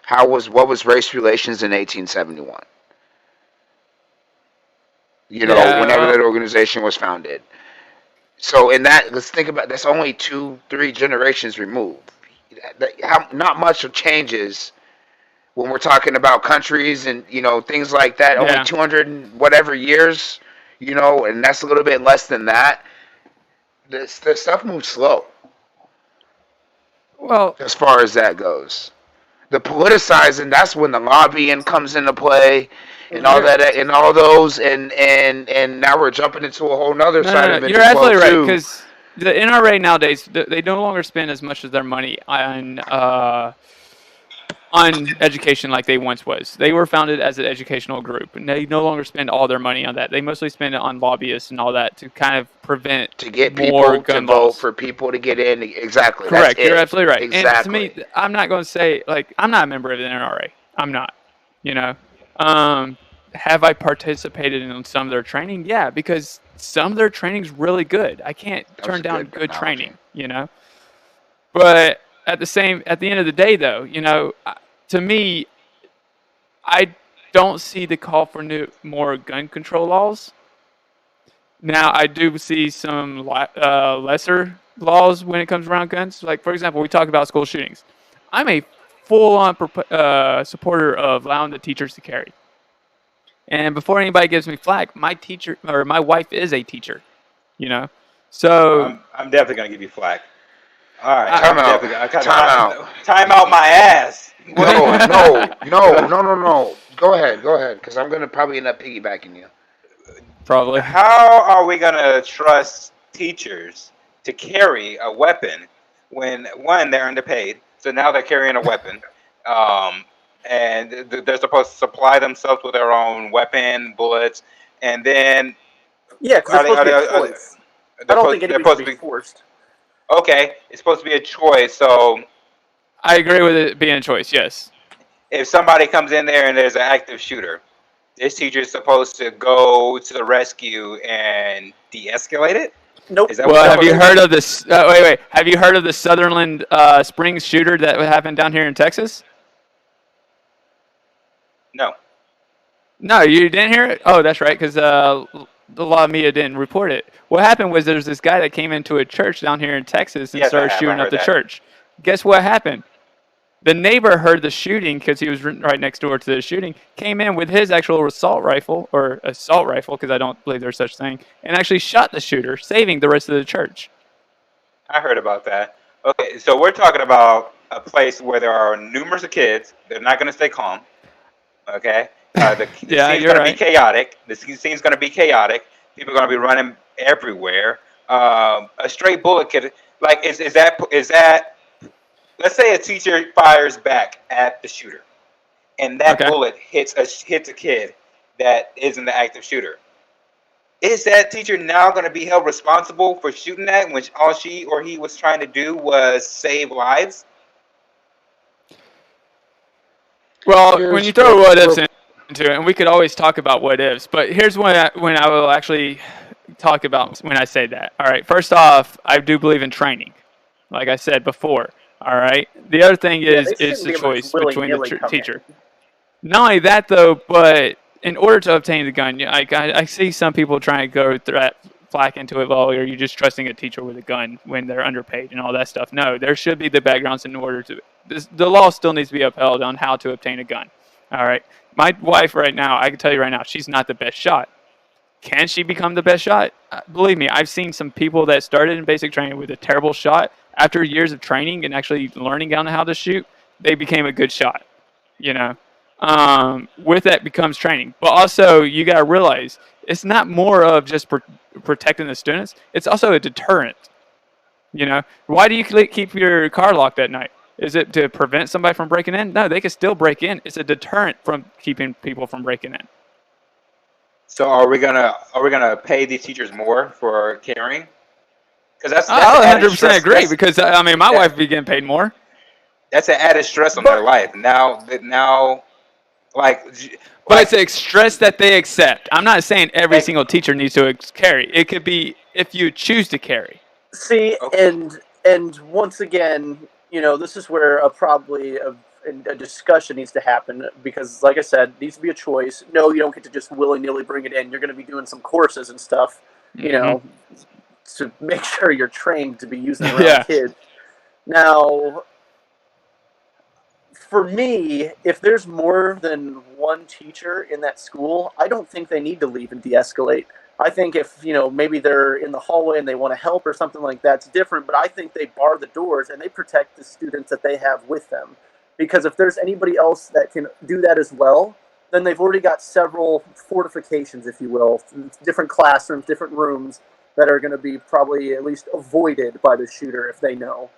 What was race relations in 1871? Yeah. Whenever that organization was founded. So in that, let's think about that's only 2-3 generations removed. Not much changes when we're talking about countries and things like that. Only Yeah. 200 and whatever years, and that's a little bit less than that. The stuff moves slow Well, as far as that goes. The politicizing, that's when the lobbying comes into play and all that and all those and now we're jumping into a whole nother side of it you're as well absolutely right too. because the NRA nowadays they no longer spend as much of their money on education like they once was. They were founded as an educational group, and they no longer spend all their money on that. They mostly spend it on lobbyists and all that to kind of prevent To get more people to gun vote, laws. for people to get in. Exactly. Correct. That's You're it. absolutely right. Exactly. And to me, I'm not going to say I'm not a member of the NRA. I'm not. You know, have I participated in some of their training? Yeah, because some of their training's really good. I can't That was turn a down good good analogy. training. But at the end of the day, though, to me, I don't see the call for more gun control laws. Now, I do see some lesser laws when it comes around guns. Like, for example, we talk about school shootings. I'm a full-on supporter of allowing the teachers to carry. And before anybody gives me flack, my teacher or my wife is a teacher. You know, so I'm definitely gonna give you flack. All right, I, Time I'm out. definitely gonna Time out. time out my ass. No, no, no, no, no, no. Go ahead, because I'm gonna probably end up piggybacking you. probably. How are we gonna trust teachers to carry a weapon when one they're underpaid, so now they're carrying a weapon, um, and they're supposed to supply themselves with their own weapon, bullets, and then Yeah, because are it's they supposed to be a are choice. I don't think they're anybody supposed should to be be forced. okay? It's supposed to be a choice. So I agree with it being a choice. Yes. if somebody comes in there and there's an active shooter, this teacher is supposed to go to the rescue and de-escalate it. Nope. Is that what Well, we're have supposed you to heard do? of this? Wait. Have you heard of the Sutherland Springs shooter that happened down here in Texas? No. No, you didn't hear it? Oh, that's right, because a lot of media didn't report it. What happened was there was this guy that came into a church down here in Texas and Yes, I started have. I shooting up heard the that. church. Guess what happened? The neighbor heard the shooting because he was right next door to the shooting, came in with his actual assault rifle, because I don't believe there's such thing, and actually shot the shooter, saving the rest of the church. I heard about that. Okay, so we're talking about a place where there are numerous of kids. They're not going to stay calm. Okay, the Yeah, scene's you're going to be right. chaotic. The scene's going to be chaotic. People are going to be running everywhere. A stray bullet could is that let's say a teacher fires back at the shooter, and that Okay. bullet hits a kid that isn't the active shooter. Is that teacher now going to be held responsible for shooting that when all she or he was trying to do was save lives? Well, when Here's you throw what ifs into it, and we could always talk about what ifs, but here's when I will actually talk about when I say that. All right, first off, I do believe in training, like I said before. All right. The other thing Yeah, is they it's shouldn't the be able to choice just willy between the nilly come teacher. in. Not only that, though, but in order to obtain the gun, I see some people trying to go threat flack into it. Well, are you just trusting a teacher with a gun when they're underpaid and all that stuff? No, there should be the backgrounds in order to. The law still needs to be upheld on how to obtain a gun. All right, my wife right now, I can tell you right now, she's not the best shot. Can she become the best shot? Believe me, I've seen some people that started in basic training with a terrible shot. After years of training and actually learning down how to shoot, they became a good shot. You know, with that becomes training. But also, you got to realize it's not more of just protecting the students. It's also a deterrent. You know, why do you keep your car locked at night? Is it to prevent somebody from breaking in? No, they can still break in. It's a deterrent from keeping people from breaking in. So are we gonna pay these teachers more for caring? Because that's I an added 100% stress. agree because I mean, my That, wife be getting paid more. that's an added stress on their But life. Now, like, But it's like, a stress that they accept. I'm not saying every like, single teacher needs to carry. It could be if you choose to carry. see, okay, and once again, this is where a discussion needs to happen because, like I said, it needs to be a choice. No, you don't get to just willy nilly bring it in. You're going to be doing some courses and stuff, you Hmm. know, to make sure you're trained to be using it around Yeah. kids. Now, for me, if there's more than one teacher in that school, I don't think they need to leave and de-escalate. I think if, maybe they're in the hallway and they want to help or something like that's different, but I think they bar the doors and they protect the students that they have with them. Because if there's anybody else that can do that as well, then they've already got several fortifications, if you will, different classrooms, different rooms that are going to be probably at least avoided by the shooter if they know.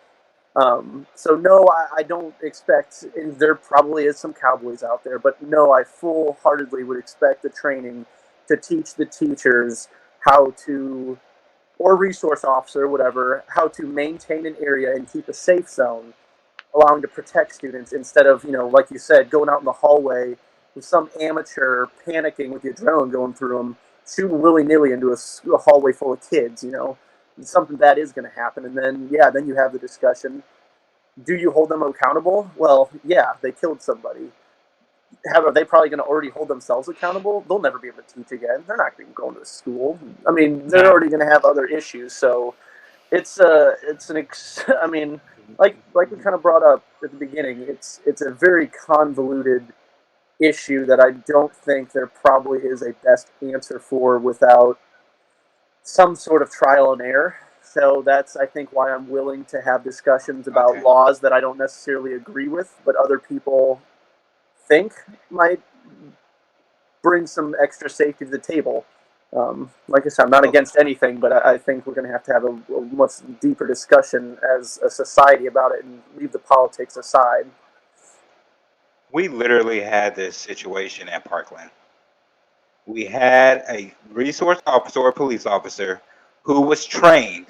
So no, I don't expect, and there probably is some cowboys out there, but no, I full-heartedly would expect the training to teach the teachers how to, or resource officer, whatever, how to maintain an area and keep a safe zone, allowing to protect students instead of, like you said, going out in the hallway with some amateur panicking with the adrenaline going through them, shooting willy-nilly into a hallway full of kids. Something that is going to happen, and then you have the discussion. Do you hold them accountable? Well, yeah, they killed somebody. Are they probably going to already hold themselves accountable? They'll never be able to teach again. They're not going to go to school. I mean, they're No. already going to have other issues. So I mean, like we kind of brought up at the beginning, it's a very convoluted issue that I don't think there probably is a best answer for without some sort of trial and error. So that's, I think, why I'm willing to have discussions about okay. laws that I don't necessarily agree with, but other people think might bring some extra safety to the table. Like I said, I'm not So against anything, but I think we're going to have a much deeper discussion as a society about it and leave the politics aside. we literally had this situation at Parkland. We had a resource officer or police officer who was trained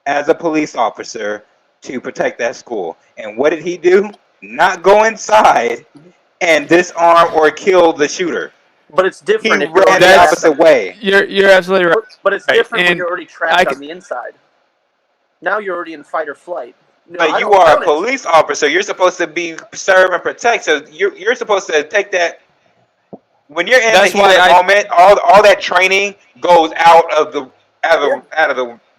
as a police officer to protect that school. And what did he do? Not go inside and disarm or kill the shooter. But it's He different if you're ran already the That's opposite way. you're absolutely right. But it's different when And you're already I trapped could, on the inside. Now you're already in fight or flight. No, But I you don't. I are a don't. police officer. You're supposed to be serve and protect. So you're supposed to take that when you're in the that's heat of why the I moment. All that training goes Yeah, out of the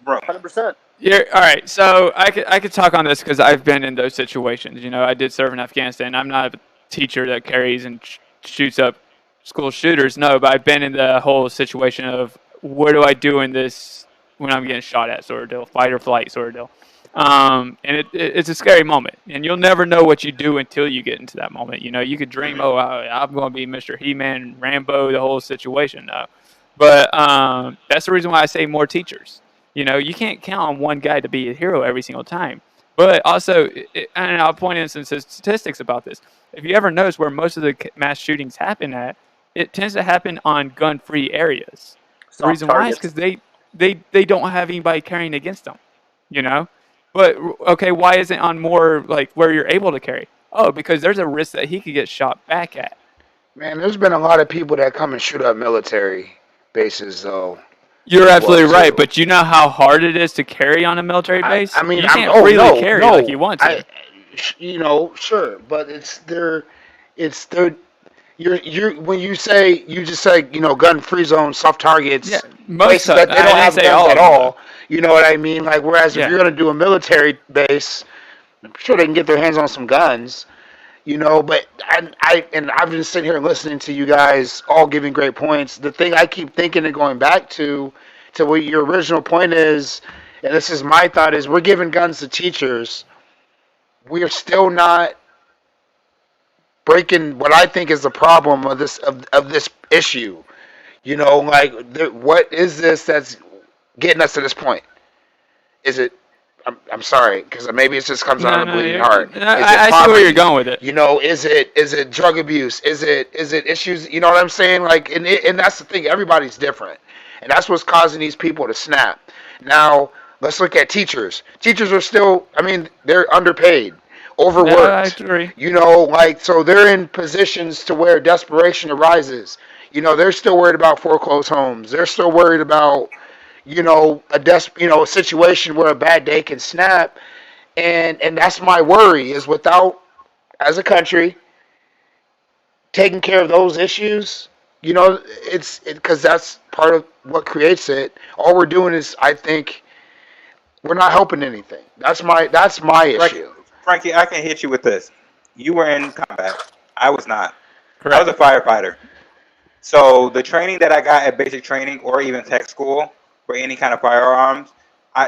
room. 100%. You're all right. So I could talk on this because I've been in those situations. You know, I did serve in Afghanistan. I'm not a teacher that carries and shoots up school shooters. No, but I've been in the whole situation of what do I do in this when I'm getting shot at, sort of deal, fight or flight, sort of deal. And it's a scary moment, and you'll never know what you do until you get into that moment. You know, you could dream, oh, I'm going to be Mr. He-Man, Rambo, the whole situation. No, but that's the reason why I say more teachers. You know, you can't count on one guy to be a hero every single time. But also, and I'll point in some statistics about this. If you ever notice where most of the mass shootings happen at, it tends to happen on gun-free areas. The Soft reason why is targets. because they don't have anybody carrying against them. You know, but okay, why isn't it on more like where you're able to carry? Oh, because there's a risk that he could get shot back at. Man, there's been a lot of people that come and shoot up military bases, though, You're as well absolutely right, too. but you know how hard it is to carry on a military I base? mean, You I'm. can't Oh freely no, carry like no. you want to. Sure, but it's their. you're when you say you just say gun free zone, soft Yeah, targets, most places that they I don't didn't have say guns all at of them though. all. You know what I mean? Like whereas if Yeah. you're gonna do a military base, I'm sure they can get their hands on some guns. But I've been sitting here listening to you guys all giving great points. The thing I keep thinking and going back to what your original point is, and this is my thought, is we're giving guns to teachers. We are still not breaking what I think is the problem of this issue. What is this that's getting us to this point? Is it? I'm sorry, because maybe it just comes out No, of a no, bleeding heart. no, Is it I see where you're poverty? going with it. Is it drug abuse? Is it issues? You know what I'm saying? Like, and that's the thing. Everybody's different, and that's what's causing these people to snap. Now let's look at teachers. Teachers are still. I mean, they're underpaid, No, I overworked. agree. So they're in positions to where desperation arises. They're still worried about foreclosed homes. They're still worried about a situation where a bad day can snap, and that's my worry is without as a country taking care of those issues. It's because that's part of what creates it. All we're doing is, I think, we're not helping anything. That's my Frank, issue. Frankie, I can hit you with this. You were in combat. I was not. I was Correct. a firefighter. So the training that I got at basic training or even tech school for any kind of firearms,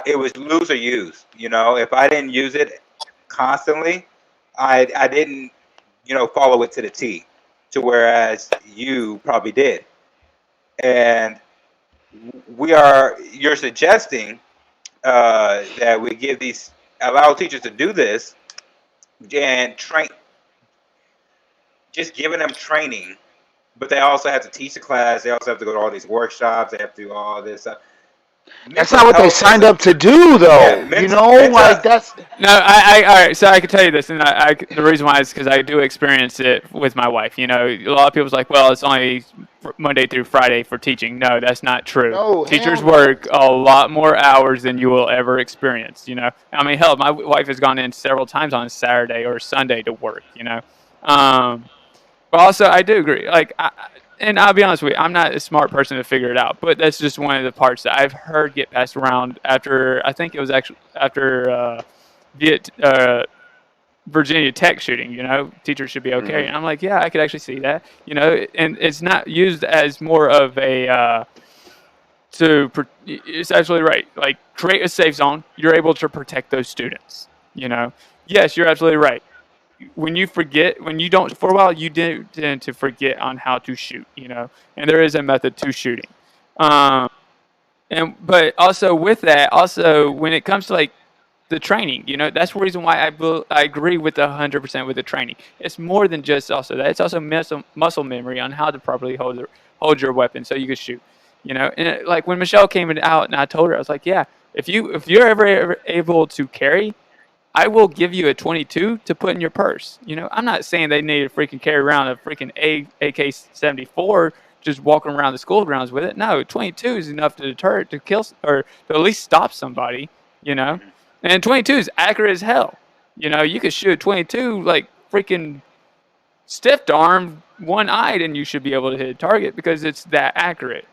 it was lose or use. If I didn't use it constantly, I didn't, follow it to the T. To whereas you probably did, and you're suggesting that we allow teachers to do this and train, just giving them training, but they also have to teach the class. They also have to go to all these workshops. They have to do all this stuff. That's Mental not what they health is signed up to do, yeah, though. Like that's No, all right. So I can tell you this, and the reason why is because I do experience it with my wife. A lot of people's like, well, it's only Monday through Friday for teaching. No, that's not true. no hell Teachers no. work a lot more hours than you will ever experience. I mean, hell, my wife has gone in several times on Saturday or Sunday to work. Um, but also, I do agree. And I'll be honest with you, I'm not a smart person to figure it out. But that's just one of the parts that I've heard get passed around after. I think it was actually after Viet, Virginia Tech shooting. Teachers should be okay. And I'm like, yeah, I could actually see that. And it's not used as more of a. It's absolutely right. Like, create a safe zone. You're able to protect those students. Yes, you're absolutely right. When you don't, for a while, you tend to forget on how to shoot, and there is a method to shooting. Um, but also with that, also when it comes to like the training, that's the reason why I agree with 100% with the training. It's more than just also that. It's also muscle memory on how to properly hold your weapon so you can shoot. Like when Michelle came out and I told her, I was like, yeah, if you're ever able to carry, I will give you a 22 to put in your purse. I'm not saying they need to freaking carry around a freaking AK-74 just walking around the school grounds with it. No, 22 is enough to deter it, to kill or to at least stop somebody. You know, and 22 is accurate as hell. You could shoot 22 like freaking stiff arm, one-eyed, and you should be able to hit a target because it's that accurate.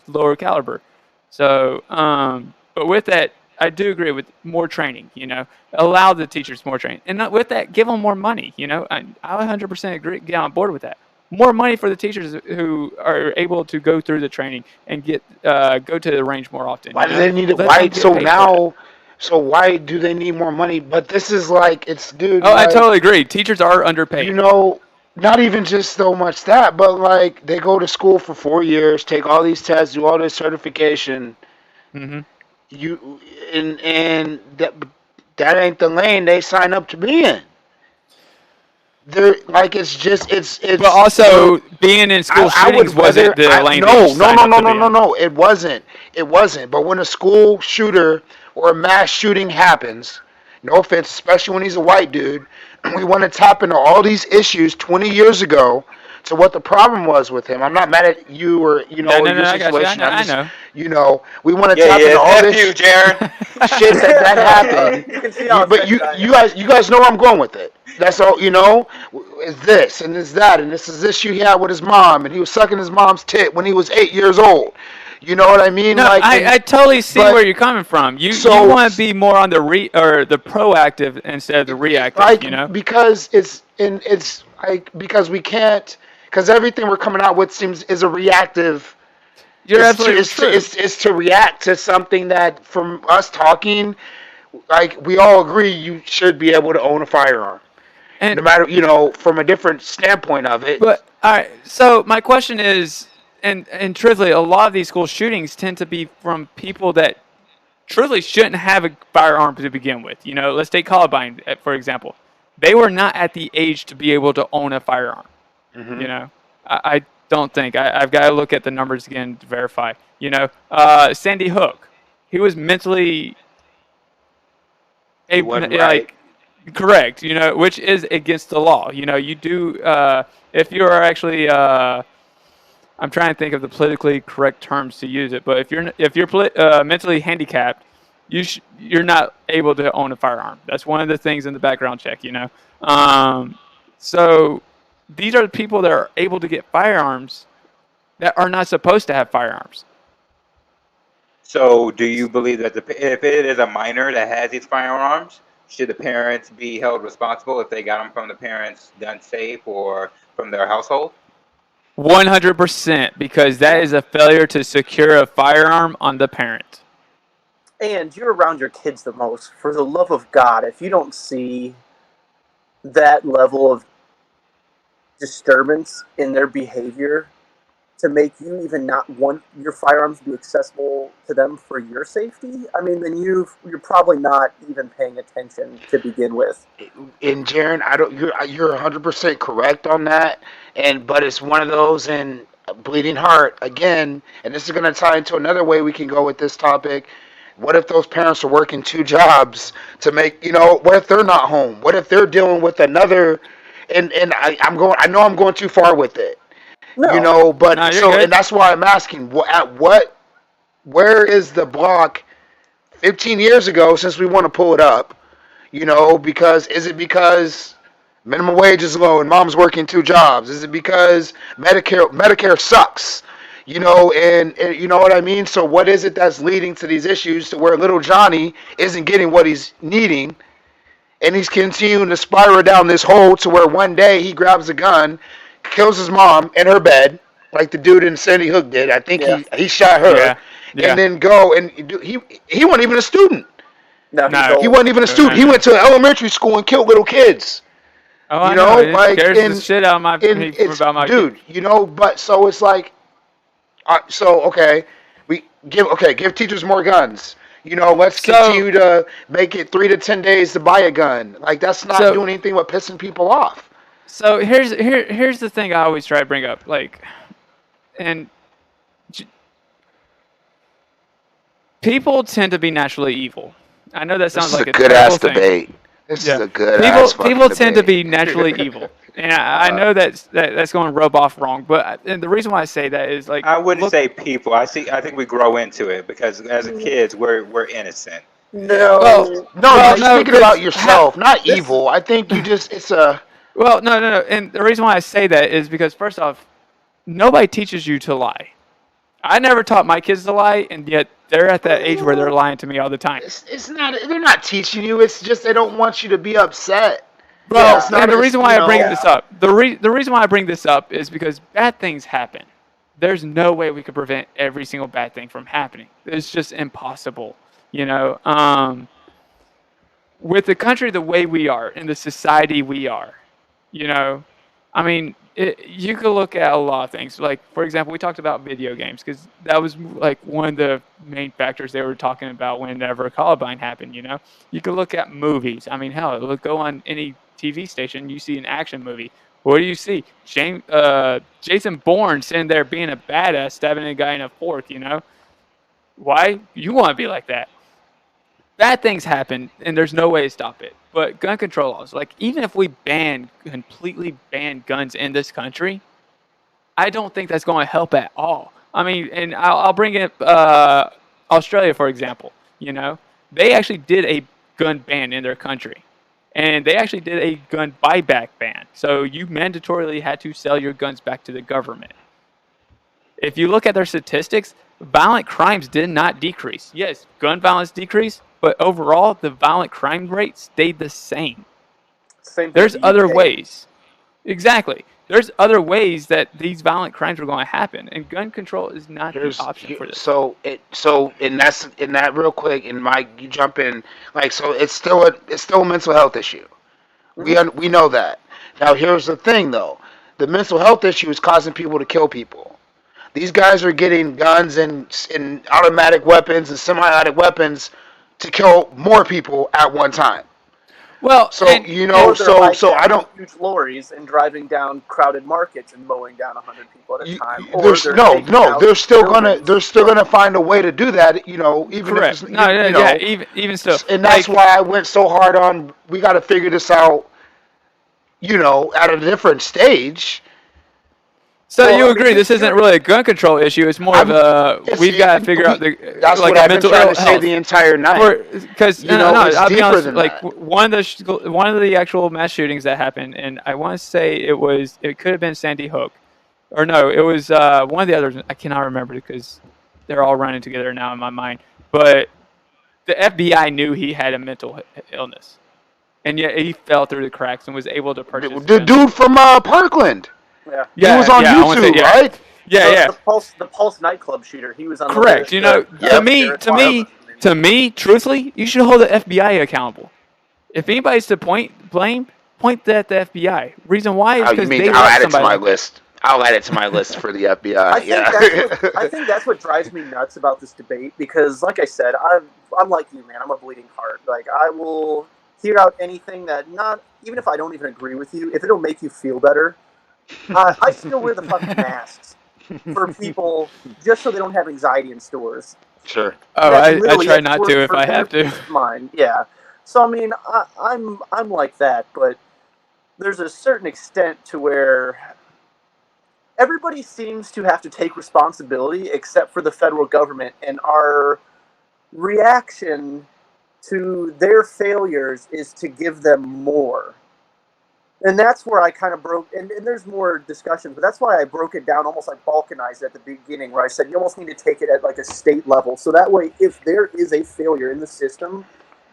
Lower caliber. So, but with that, I do agree with more training. Allow the teachers more training, and with that, give them more money. I 100% agree, get on board with that. More money for the teachers who are able to go through the training and go to the range more often. Why do they need it? Let them Why get so paid for that. now? So why do they need more money? But this is like it's dude. Oh, I Like totally agree. Teachers are you underpaid. know, not even just so much that, but like they go to school for 4 years, take all these tests, do all this certification. Hmm. You and that ain't the lane they sign up to be in. They're like But it's also, being in school I would shootings wasn't rather the lane that you no no signed no up no to no be no in. no it wasn't. But when a school shooter or a mass shooting happens, no offense, especially when he's a white dude, we want to tap into all these issues 20 years ago to what the problem was with him. I'm not mad at you or No, or no, no, your I got you. I situation. know. I'm I just know. we want to Yeah, tap into yeah. all F this you, Jaron. shit that happened. You can see how But offended I you am. guys know where I'm going with it. That's all. is this and is that and this is issue he had with his mom and he was sucking his mom's tit when he was 8 years old. You know what I mean? No, Like, I totally see but where you're coming from. You so want to be more on the or the proactive instead of the reactive. You know. because it's like because we can't because everything we're coming out with seems is a reactive. You're absolutely true. It's to react to something that from us talking, like we all agree, you should be able to own a firearm, And no matter from a different standpoint of it. but all right. So my question is, and truthfully, a lot of these school shootings tend to be from people that truthfully shouldn't have a firearm to begin with. You know, let's take Columbine for example. They were not at the age to be able to own a firearm. You know, I don't think I've got to look at the numbers again to verify. You know, Sandy Hook, he was mentally He wasn't right. correct. You know, which is against the law. You know, you do if you are actually. I'm trying to think of the politically correct terms to use it, but if you're mentally handicapped, you're not able to own a firearm. That's one of the things in the background check. You know, so these are the people that are able to get firearms that are not supposed to have firearms. So, do you believe that if it is a minor that has these firearms, should the parents be held responsible if they got them from the parents done safe or from their household? 100%, because that is a failure to secure a firearm on the parent. And you're around your kids the most. For the love of God, if you don't see that level of disturbance in their behavior to make you even not want your firearms to be accessible to them for your safety, I mean, then you're probably not even paying attention to begin with. And Jaron, I don't. You're 100% correct on that. But it's one of those and bleeding heart again. And this is going to tie into another way we can go with this topic. What if those parents are working two jobs to make? What if they're not home? What if they're dealing with another? And I'm going. I know I'm going too far with it. No. But No, you're so good. and that's why I'm asking. Where is the block? 15 years ago, since we want to pull it up. Because is it because minimum wage is low and mom's working two jobs? Is it because Medicare sucks? And you know what I mean? So what is it that's leading to these issues to where little Johnny isn't getting what he's needing and he's continuing to spiral down this hole to where one day he grabs a gun, kills his mom in her bed, like the dude in Sandy Hook did. I think Yeah. he shot her, Yeah. and then go and he wasn't even a student. No, No. He wasn't even a student. He went to elementary school and killed little kids. Oh, I You know. know, It like, scares and- the shit out of my And me it's about my dude, kids. but so it's like, okay, we give teachers more guns. Let's So- continue to make it 3 to 10 days to buy a gun. Like that's not So- doing anything but pissing people off. So here's the thing I always try to bring up, and people tend to be naturally evil. I know that This sounds is like a a good terrible ass thing. debate. This Yeah. is a good People ass fucking people tend to be debate. naturally evil, and I know that's going to rub off wrong. But and the reason why I say that is I wouldn't look, say people. I think we grow into it because as kids we're innocent. No. Well, No, Well, you're no, speaking about 'cause yourself, not this- evil. I think you just it's a well, no, and the reason why I say that is because first off, nobody teaches you to lie. I never taught my kids to lie, and yet they're at that age where they're lying to me all the time. it's not they're not teaching you. It's just they don't want you to be upset. Well, it's not and the a- reason why I bring yeah. this up, the reason why I bring this up is because bad things happen. There's no way we could prevent every single bad thing from happening. It's just impossible, with the country the way we are and the society we are, I mean, you could look at a lot of things. Like, for example, we talked about video games because that was like one of the main factors they were talking about whenever Columbine happened. You could look at movies. I mean, hell, go on any TV station, you see an action movie. What do you see? Jason Bourne sitting there being a badass, stabbing a guy in a fork. Why? You want to be like that. Bad things happen, and there's no way to stop it. But gun control laws, like even if we completely ban guns in this country, I don't think that's going to help at all. I mean, and I'll bring up Australia for example. They actually did a gun ban in their country. and they actually did a gun buyback ban. So you mandatorily had to sell your guns back to the government. If you look at their statistics, violent crimes did not decrease. Yes, gun violence decreased, but overall, the violent crime rate stayed the same. Same thing with There's the other UK. ways. Exactly. There's other ways that these violent crimes are going to happen, and gun control is not the option for this. So in that real quick, and Mike, you jump in. Like, so it's still a mental health issue. We know that. Now here's the thing though, the mental health issue is causing people to kill people. These guys are getting guns and automatic weapons and semi-automatic weapons to kill more people at one time. Well, So and, you and know, Or they're so I hijacking don't. huge lorries and driving down crowded markets and mowing down 100 people at a time. Or There's they're no, taking no. out They're still buildings. gonna find a way to do that. You know, even if it's correct. No, yeah, even still, and that's why I went so hard on. We got to figure this out. You know, at a different stage. So Well, you I mean, agree this isn't really a gun control issue? It's more of a we've got to figure out the That's like what a I've been mental trying ill to say health. the entire night. Because You know, it's I'll be deeper honest. than Like that. one of the actual mass shootings that happened, and I want to say it could have been Sandy Hook, or no, it was one of the others. I cannot remember because they're all running together now in my mind. But the FBI knew he had a mental illness, and yet he fell through the cracks and was able to purchase The guns. dude from Parkland. Yeah. He was on I want to say YouTube, right? The Pulse nightclub shooter. He was on Correct. You know, to me, truthfully, you should hold the FBI accountable. If anybody's to point that at the FBI. Reason why is because they I'll let add it to my somebody. list. I'll add it to my list for the FBI. I think that's what drives me nuts about this debate because, like I said, I'm like you, man. I'm a bleeding heart. Like I will hear out anything that not even if I don't even agree with you, if it'll make you feel better. I still wear the fucking masks for people just so they don't have anxiety in stores. Sure. Oh, I try not to if I have to. Peace of mind, yeah. So I mean, I'm like that, but there's a certain extent to where everybody seems to have to take responsibility except for the federal government, and our reaction to their failures is to give them more. And that's where I kind of broke, and there's more discussion, but that's why I broke it down, almost like balkanized at the beginning, where I said you almost need to take it at like a state level. So that way, if there is a failure in the system,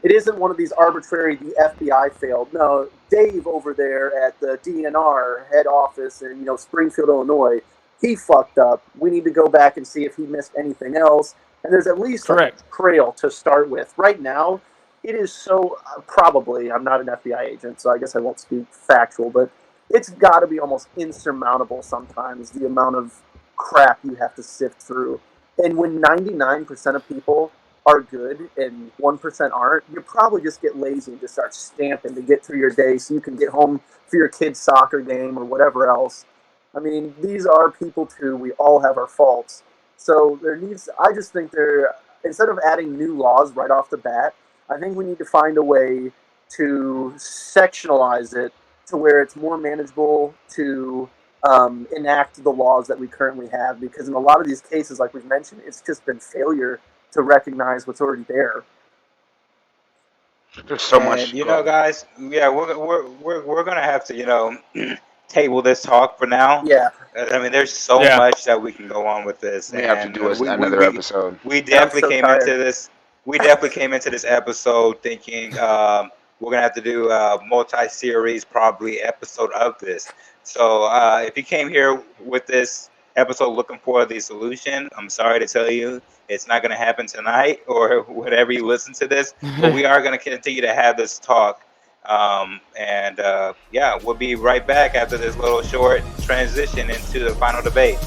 it isn't one of these arbitrary, the FBI failed. No, Dave over there at the DNR head office in, Springfield, Illinois, he fucked up. We need to go back and see if he missed anything else. And there's at least a trail to start with. Right now, it is so probably, I'm not an FBI agent, so I guess I won't speak factual, but it's got to be almost insurmountable sometimes, the amount of crap you have to sift through. And when 99% of people are good and 1% aren't, you probably just get lazy and just start stamping to get through your day so you can get home for your kid's soccer game or whatever else. I mean, these are people too. We all have our faults. So I just think instead of adding new laws right off the bat, I think we need to find a way to sectionalize it to where it's more manageable to enact the laws that we currently have. Because in a lot of these cases, like we've mentioned, it's just been failure to recognize what's already there. There's so much. Guys, yeah, we're gonna have to, table this talk for now. Yeah. I mean, there's so much that we can go on with this. We have to do another episode. We definitely came into this. We definitely came into this episode thinking we're gonna have to do a multi-series, probably episode of this. So if you came here with this episode looking for the solution, I'm sorry to tell you, it's not gonna happen tonight or whenever you listen to this. But we are gonna continue to have this talk. We'll be right back after this little short transition into the final debate.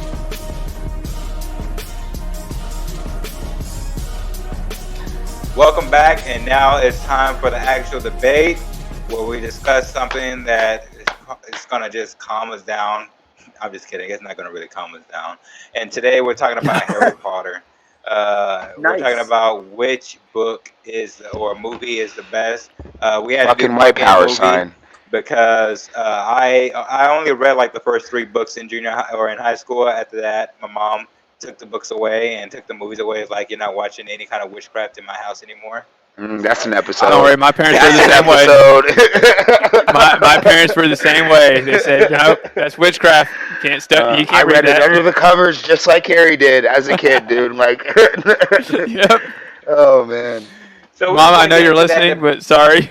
Welcome back, and now it's time for the actual debate where we discuss something that is going to just calm us down. I'm just kidding. It's not going to really calm us down. And today we're talking about Harry Potter. We're talking about which book or movie is the best. We had fucking white power sign because I only read like the first 3 books in junior high or in high school. After that, my mom took the books away and took the movies away. It's like you're not watching any kind of witchcraft in my house anymore. That's an episode. Don't worry, my parents were the That's same an way. episode. My parents were the same way. They said, "Nope, that's witchcraft. You can't I read read it that." under the covers just like Harry did as a kid, dude. Like, Yep. oh man. So we're Mom, just I gonna know get you're into that listening, but sorry.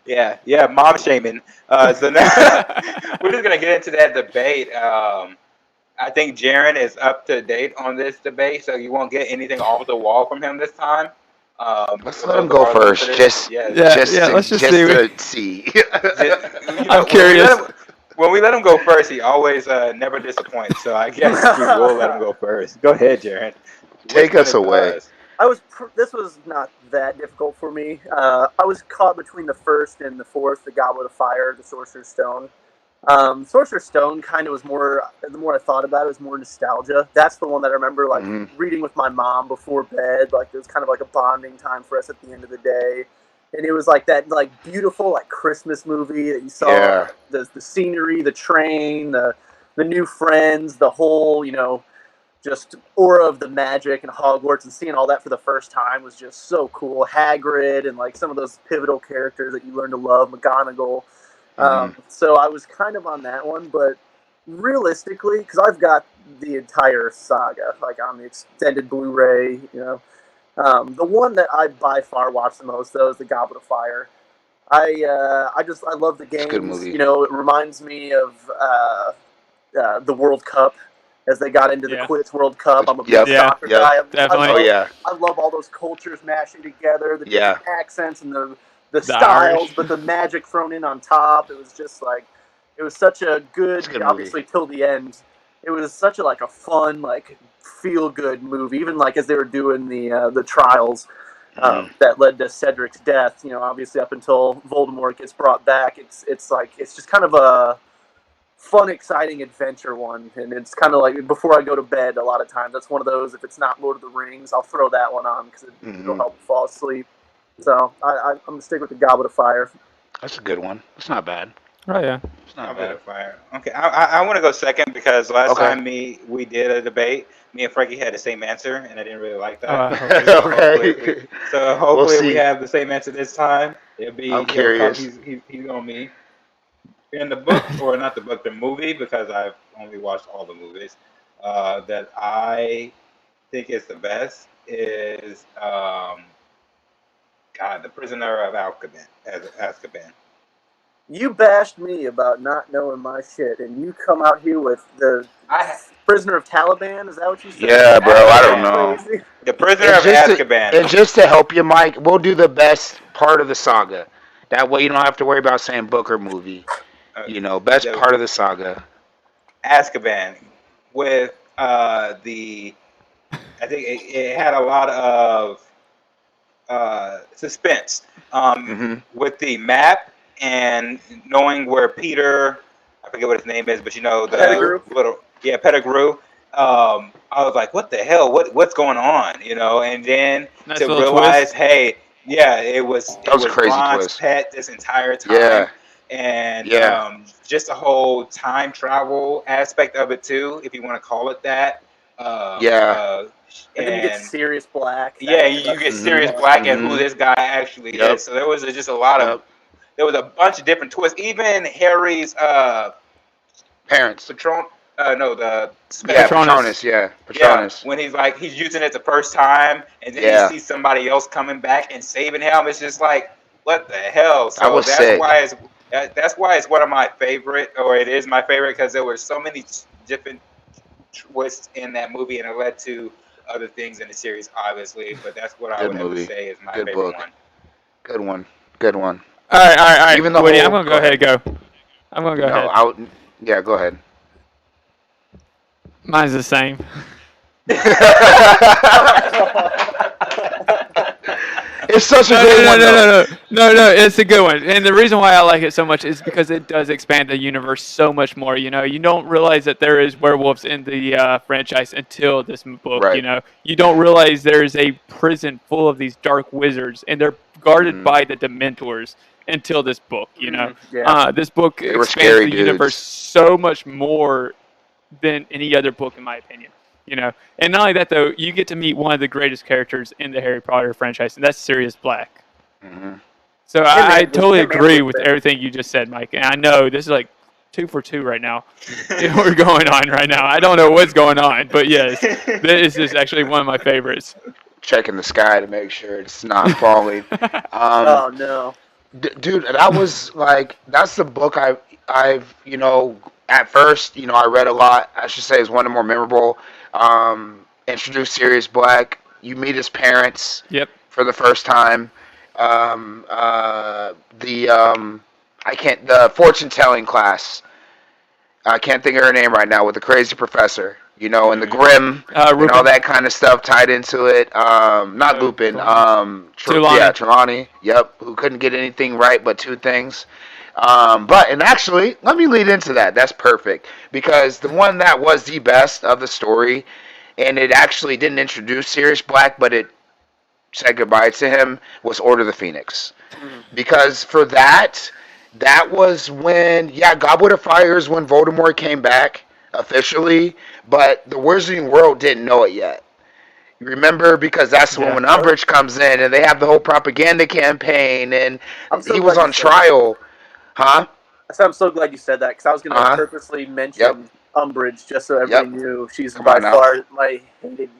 Yeah, mom shaming. So now we're just gonna get into that debate. I think Jaron is up to date on this debate, so you won't get anything off the wall from him this time. Let's for let those him of go our first. listeners, yeah. Let's just see. to see. I'm curious. When we let him go first, he always never disappoints. So I guess we will let him go first. Go ahead, Jaron. Take us away. This was not that difficult for me. I was caught between the first and the fourth, the Goblet of Fire, the Sorcerer's Stone. Sorcerer's Stone kind of was more, the more I thought about it, was more nostalgia. That's the one that I remember, like, reading with my mom before bed. Like, it was kind of like a bonding time for us at the end of the day. And it was like that, like, beautiful, like, Christmas movie that you saw, the scenery, the train, the new friends, the whole, just aura of the magic and Hogwarts, and seeing all that for the first time was just so cool. Hagrid and, like, some of those pivotal characters that you learn to love, McGonagall. So I was kind of on that one, but realistically, because I've got the entire saga, like, on the extended Blu-ray, the one that I by far watch the most, though, is the Goblet of Fire. I love the games. It's a good movie. It reminds me of the World Cup as they got into the Quidditch World Cup. I'm a big soccer guy. Definitely. I love all those cultures mashing together, the different accents and the styles, Irish. but the magic thrown in on top. It was just like, it was such a good obviously movie. till the end. It was such a fun, like, feel good movie. Even like as they were doing the trials that led to Cedric's death. Obviously up until Voldemort gets brought back, it's just kind of a fun, exciting adventure one, and it's kind of like before I go to bed. A lot of times, that's one of those. If it's not Lord of the Rings, I'll throw that one on because it'll help me fall asleep. So I'm gonna stick with the Goblet of Fire. That's a good one. It's not bad. Oh yeah. It's not Goblet bad. of Fire. Okay, I want to go second because last time we did a debate, me and Frankie had the same answer, and I didn't really like that. Okay. So hopefully We'll we see. have the same answer this time. It'll be. I'm curious. He's on me. In the book, or not the book, the movie, because I've only watched all the movies. That I think is the best is The Prisoner of Azkaban. You bashed me about not knowing my shit, and you come out here with the Prisoner of Taliban. Is that what you said? Yeah, bro. I don't know. Crazy? The Prisoner of Azkaban. And just to help you, Mike, we'll do the best part of the saga. That way you don't have to worry about saying book or movie. Best part of the saga. Azkaban with I think it had a lot of suspense with the map and knowing where Peter, I forget what his name is, but the Pettigrew. Pettigrew. I was like, what the hell? What's going on? And then Nice to little realize, twist. hey, it was crazy Ron's twist. pet this entire time. Yeah. And just the whole time travel aspect of it too, if you want to call it that. And then you get Sirius Black. Yeah, you get Sirius Black and who this guy actually is. So there was just a lot of, there was a bunch of different twists. Even Harry's parents. Patronus. Patronus. Yeah, Patronus. When he's using it the first time, and then he sees somebody else coming back and saving him. It's just like, what the hell? So I was sick. That's why it's one of my favorite, or it is my favorite, because there were so many different twists in that movie, and it led to other things in the series, obviously. But that's what I would have to say is my favorite book. one. Good one. All right. Even the Woody, whole- I'm gonna go ahead. Go. I'm gonna go ahead. Go ahead. Mine's the same. It's such a good one. No, it's a good one. And the reason why I like it so much is because it does expand the universe so much more. You don't realize that there is werewolves in the franchise until this book. Right. You don't realize there is a prison full of these dark wizards, and they're guarded by the Dementors until this book. This book They were expands scary the dudes. universe so much more than any other book, in my opinion. You know, and not only that though, you get to meet one of the greatest characters in the Harry Potter franchise, and that's Sirius Black. Mm-hmm. So Him I and- totally him and agree with Lupin. everything you just said, Mike. And I know this is like 2 for 2 right now. We're going on right now. I don't know what's going on, but yes, this is actually one of my favorites. Checking the sky to make sure it's not falling. Oh no. Dude, that was like that's the book I've at first I read a lot. I should say it's one of the more memorable. Introduced Sirius Black. You meet his parents. Yep. For the first time. The fortune telling class. I can't think of her name right now with the crazy professor. And the Grimm and all that kind of stuff tied into it. Not Lupin. Trelawney. Yep. Who couldn't get anything right but 2 things. And actually, let me lead into that. That's perfect because the one that was the best of the story, and it actually didn't introduce Sirius Black, but it said goodbye to him, was Order of the Phoenix. Because for that was when, Goblet of Fire is when Voldemort came back officially, but the Wizarding World didn't know it yet. You remember? Because that's when Umbridge comes in and they have the whole propaganda campaign and he was on trial. Huh? I'm so glad you said that because I was going to purposely mention Umbridge just so everybody knew she's by far my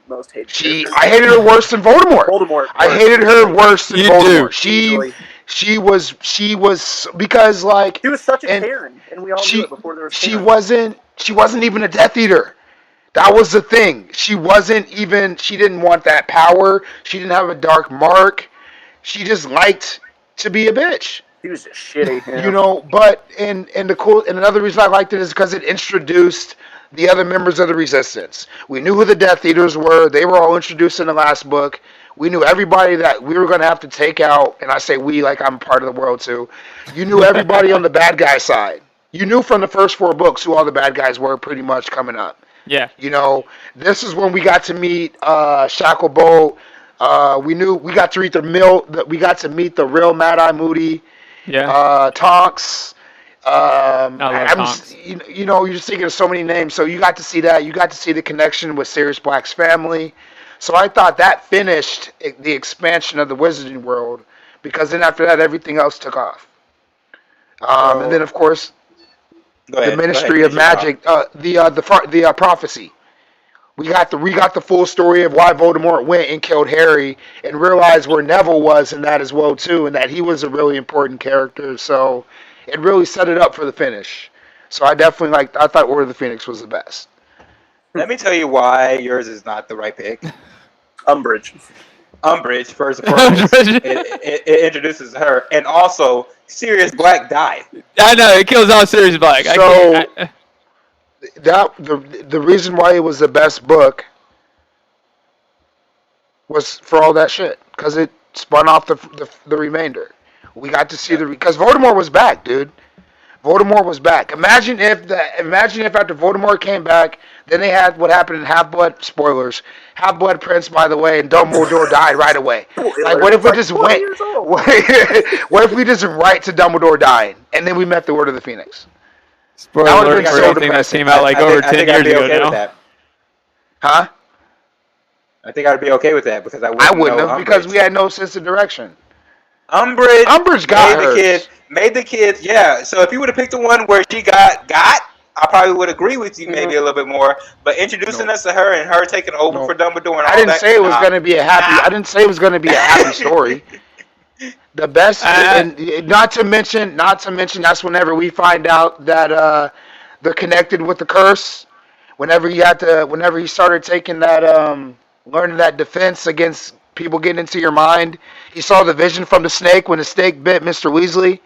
most hated character. I hated her worse than Voldemort. I hated her worse than Voldemort. She was because like she was such a Karen, and we all knew it before there was. She wasn't even a Death Eater. That was the thing. She didn't want that power. She didn't have a dark mark. She just liked to be a bitch. He was just shitty. But and another reason I liked it is because it introduced the other members of the Resistance. We knew who the Death Eaters were. They were all introduced in the last book. We knew everybody that we were going to have to take out, and I say we like I'm part of the world too. You knew everybody on the bad guy side. You knew from the first 4 books who all the bad guys were pretty much coming up. Yeah. This is when we got to meet Shacklebolt. We got to meet the real Mad Eye Moody. Yeah. Tonks. I love Tonks. You're just thinking of so many names. So you got to see that. You got to see the connection with Sirius Black's family. So I thought that finished the expansion of the Wizarding World because then after that everything else took off. And then of course the Ministry of Magic, the prophecy. We got the full story of why Voldemort went and killed Harry and realized where Neville was in that as well too, and that he was a really important character. So it really set it up for the finish. So I definitely I thought Order of the Phoenix was the best. Let me tell you why yours is not the right pick. Umbridge, first and foremost. it introduces her, and also Sirius Black died. I know it kills all Sirius Black. So the reason why it was the best book was for all that shit because it spun off the remainder. We got to see because Voldemort was back, dude. Voldemort was back. Imagine if after Voldemort came back, then they had what happened in Half-Blood. Spoilers. Half-Blood Prince, by the way, and Dumbledore died right away. Like, what if we just went? What if we just went right to Dumbledore dying, and then we met the Order of the Phoenix? Spoiler alert for everything that came out over 10 years ago now. Huh? I think I'd be okay with that because I wouldn't have because we had no sense of direction. Umbridge got hers. Made the kids, yeah. So if you would have picked the one where she got, I probably would agree with you maybe a little bit more. But introducing us to her and her taking over for Dumbledore and all that. I didn't say it was going to be a happy. I didn't say it was going to be a happy story. The best, and not to mention, that's whenever we find out that they're connected with the curse. Whenever he started taking that, learning that defense against people getting into your mind. He saw the vision from the snake when the snake bit Mr. Weasley.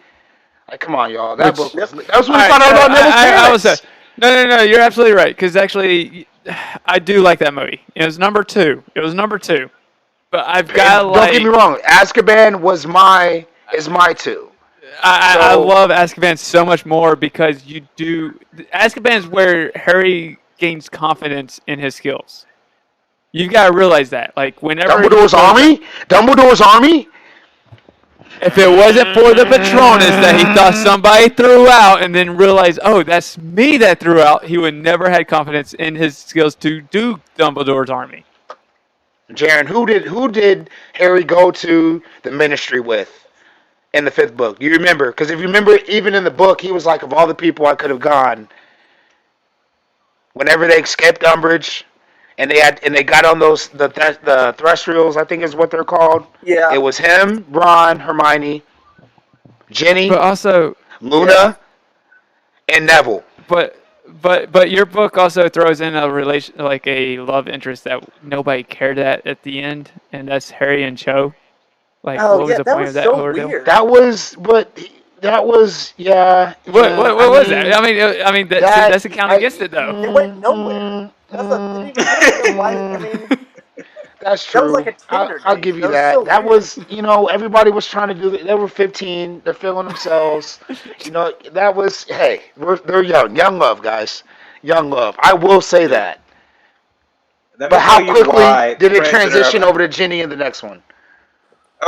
Like, come on, y'all. That was when we found out about Neville's parents. No, you're absolutely right. Because actually, I do like that movie. It was number 2. But I've got don't get me wrong. Azkaban is my 2. I love Azkaban so much more because Azkaban is where Harry gains confidence in his skills. You've got to realize that. Like whenever Dumbledore's army? If it wasn't for the Patronus that he thought somebody threw out and then realized, oh, that's me that threw out, he would never had confidence in his skills to do Dumbledore's army. Jaren, who did Harry go to the Ministry with in the 5th book? You remember? Because if you remember, even in the book, he was like, of all the people I could have gone. Whenever they escaped Umbridge, and they got on those the Threstrials, I think is what they're called. Yeah. It was him, Ron, Hermione, Ginny, But also, Luna, and Neville. but your book also throws in a relation, like a love interest that nobody cared at the end, and that's Harry and Cho. Like, Oh what was yeah, the that point was of that so ordeal? weird. That was yeah. What was mean, that? I mean that doesn't count against it though. It went nowhere. That's a, they didn't even why. I mean, That's true. that was like a Tinder I'll date. give you That was that. so That was, everybody was trying to do it. They were 15. They're feeling themselves. That was, hey, they're young. Young love, guys. Young love. I will say that. Let me But how tell you quickly why did it Prisoner transition of- over to Ginny in the next one?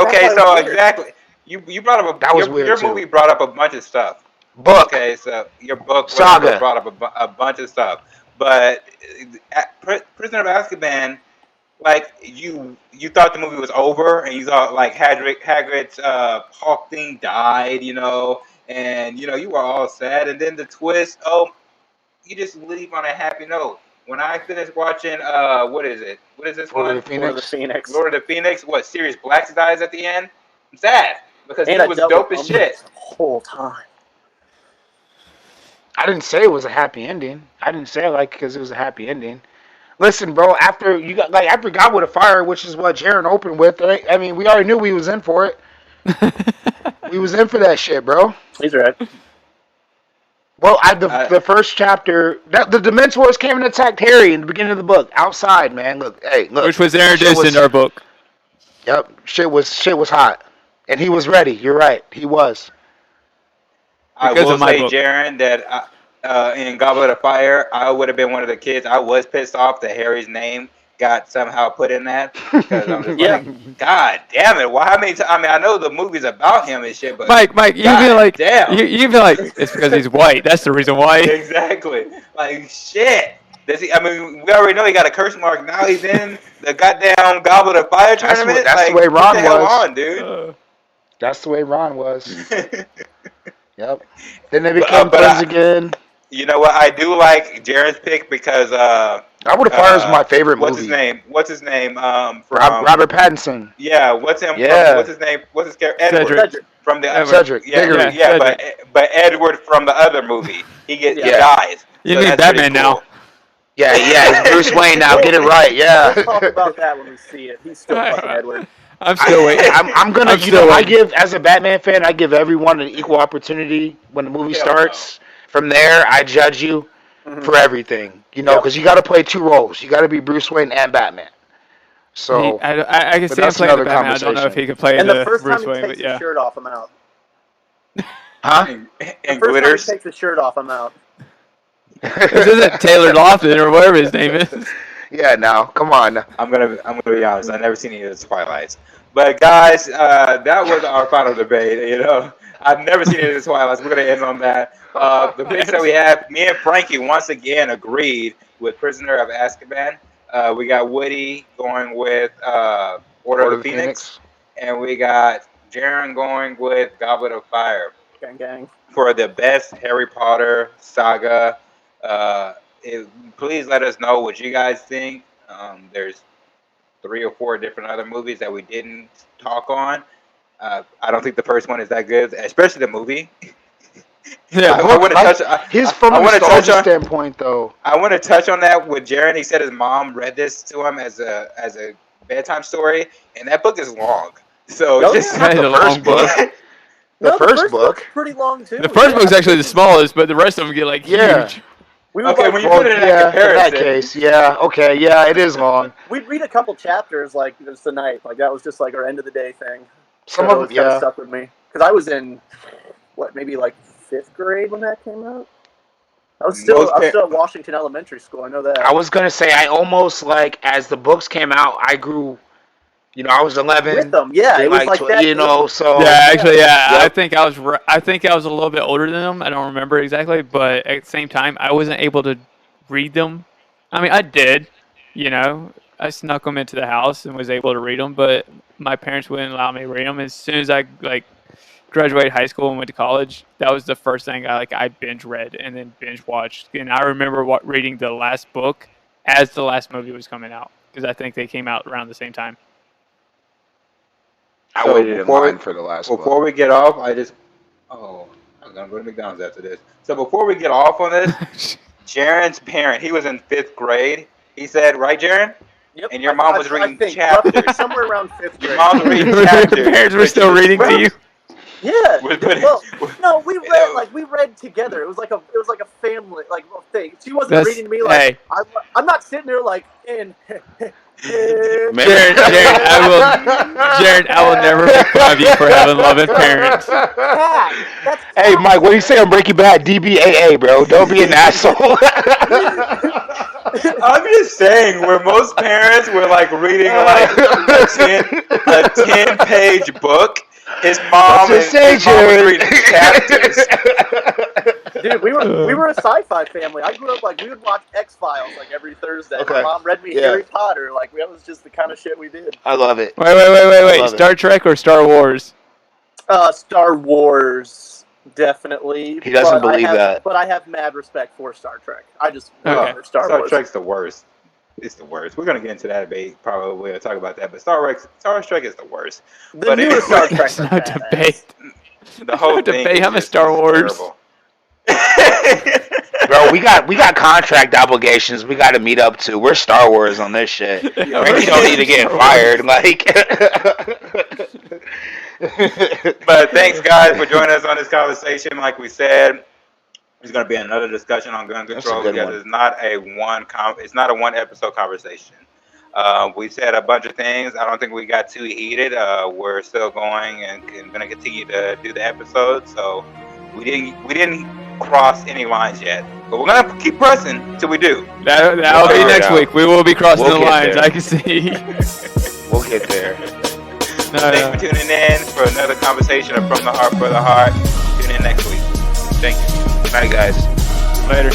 Okay, That's so why it's weird. exactly, you brought up That was your weird, too. movie brought up a bunch of stuff. Book. Okay, so your book Saga. whatever brought up a bunch of stuff, but Prisoner of Azkaban, like you thought the movie was over, and you thought like Hagrid's Hawk thing died, and you were all sad, and then the twist, you just leave on a happy note. When I finished watching, what is it? What is this Lord one? of the Lord of the Phoenix. Phoenix. Lord of the Phoenix. What, Sirius Black dies at the end? I'm sad because And he I was dealt dope with as shit. Umbridge the whole time. I didn't say it was a happy ending. I didn't say it because it was a happy ending. Listen, bro. After Goblet of Fire, which is what Jaren opened with. I mean, we already knew we was in for it. We was in for that shit, bro. He's right. Well, the first chapter, the Dementors came and attacked Harry in the beginning of the book. Outside, man. Look. Which was introduced in our book. Yep, shit was hot, and he was ready. You're right, he was. I Because will of my say, book. Jaren, that in Goblet of Fire, I would have been one of the kids. I was pissed off that Harry's name got somehow put in that because I'm just Yeah. like, God damn it! Why? How many? I mean, I know the movie's about him and shit, but Mike, you God feel like damn. you feel like it's because he's white. That's the reason why. Exactly. Like shit. Does he? I mean, we already know he got a curse mark. Now he's in the goddamn Goblet of Fire tournament. That's the like, way Ron get the hell was. on, dude. That's the way Ron was. Yep. Then they became but friends again. You know what? I do like Jaren's pick because Goblet of Fire is my favorite what's movie. his name? What's his name? From Robert Pattinson. Yeah. What's him? Yeah. What's his name? What's his character? Edward. Cedric. From the Edward. Cedric. Yeah, Diggory. yeah. Cedric. But Edward from the other movie, he Yeah. dies. You So mean that's Batman pretty now? cool. Yeah, it's Bruce Wayne now. Get it right. We'll Yeah. talk about that when we see it. He's still fucking Edward. I'm still waiting. I'm gonna. I'm still I waiting. give as a Batman fan, I give everyone an equal opportunity when the movie Hell starts. From there, I judge you for everything. Because you got to play two roles. You got to be Bruce Wayne and Batman. So I can but see him that's playing the another Batman. I don't know if he could play And the first Bruce time he Wayne, takes but his yeah. shirt off, I'm out. huh? And The first glitters. time he takes his shirt off, I'm out. This isn't Taylor Lofton or whatever his name is. Yeah, now come on. I'm gonna be honest. I've never seen any of the Twilights, but guys, that was our final debate. I've never seen any of the Twilights. We're gonna end on that. The picks that we have, me and Frankie once again agreed with Prisoner of Azkaban. We got Woody going with Order of the Phoenix, and we got Jaren going with Goblet of Fire Gang, gang. for the best Harry Potter saga. Please let us know what you guys think. There's 3 or 4 different other movies that we didn't talk on. I don't think the first one is that good, especially the movie. Yeah, I want to touch. His from I a wanna touch nostalgia on- standpoint, though. I want to touch on that with Jaron. He said his mom read this to him as a bedtime story, and that book is long. So Oh, just yeah. It's a long book. The first book. book's pretty long too. The first book's actually the smallest, but the rest of them get like Yeah. huge. We would Okay, like, when you Well, put it in that yeah, in that comparison, case, yeah, okay, yeah, it is long. we'd read a couple chapters like just the night. Like that was just like our end of the day thing. Some So of it them, kind of yeah. stuck with me because I was in maybe like 5th grade when that came out. I was still at Washington Elementary School. I know that. I was gonna say I almost as the books came out, I grew I was 11. with them. Yeah, they it was like that. So Yeah, actually, yeah. Yep. I think I was a little bit older than them. I don't remember exactly, but at the same time, I wasn't able to read them. I mean, I did. I snuck them into the house and was able to read them, but my parents wouldn't allow me to read them. As soon as I graduated high school and went to college, that was the first thing I binge read and then binge watched. And I remember reading the last book as the last movie was coming out because I think they came out around the same time. I waited in line for the last one. Before we get off, I'm going to go to McDonald's after this. So before we get off on this, Jaren's parent, he was in 5th grade. He said, right, Jaren? Yep. And your mom was reading chapters. Somewhere around 5th grade. Your mom was reading chapters. Your parents were still reading to you? Yeah. No, we read together. It was like a family thing. She wasn't reading to me like I'm not sitting there like and Jared, I will never make fun of you for having loving parents. Hey, Mike, what do you say on Breaking Bad? DBAA, bro. Don't be an asshole. I'm just saying, where most parents were like reading like a 10-page book, his mom was reading chapters. Dude, we were a sci-fi family. I grew up we would watch X-Files every Thursday. Okay. My mom read me Harry Potter. That was just the kind of shit we did. I love it. Wait. Star Trek or Star Wars? Star Wars, definitely. He doesn't believe that. But I have mad respect for Star Trek. I just love Star Wars. Star Trek's the worst. It's the worst. We're gonna get into that debate. Probably we'll talk about that. But Star Trek is the worst. The newer Star Trek. No debate. The whole thing. Debate. I'm a Star Wars. Bro, we got contract obligations we got to meet up to. We're Star Wars on this shit. Ricky don't need to get fired. But thanks, guys, for joining us on this conversation. Like we said, there's going to be another discussion on gun control because it's not a one episode conversation. We said a bunch of things. I don't think we got too heated. We're still going and going to continue to do the episode. So we didn't cross any lines yet, but we're gonna keep pressing till we do. That'll be next week. We will be crossing the lines. I can see. We'll get there. Thanks for tuning in for another conversation of From the Heart for the Heart. Tune in next week. Thank you. Bye, guys. Later.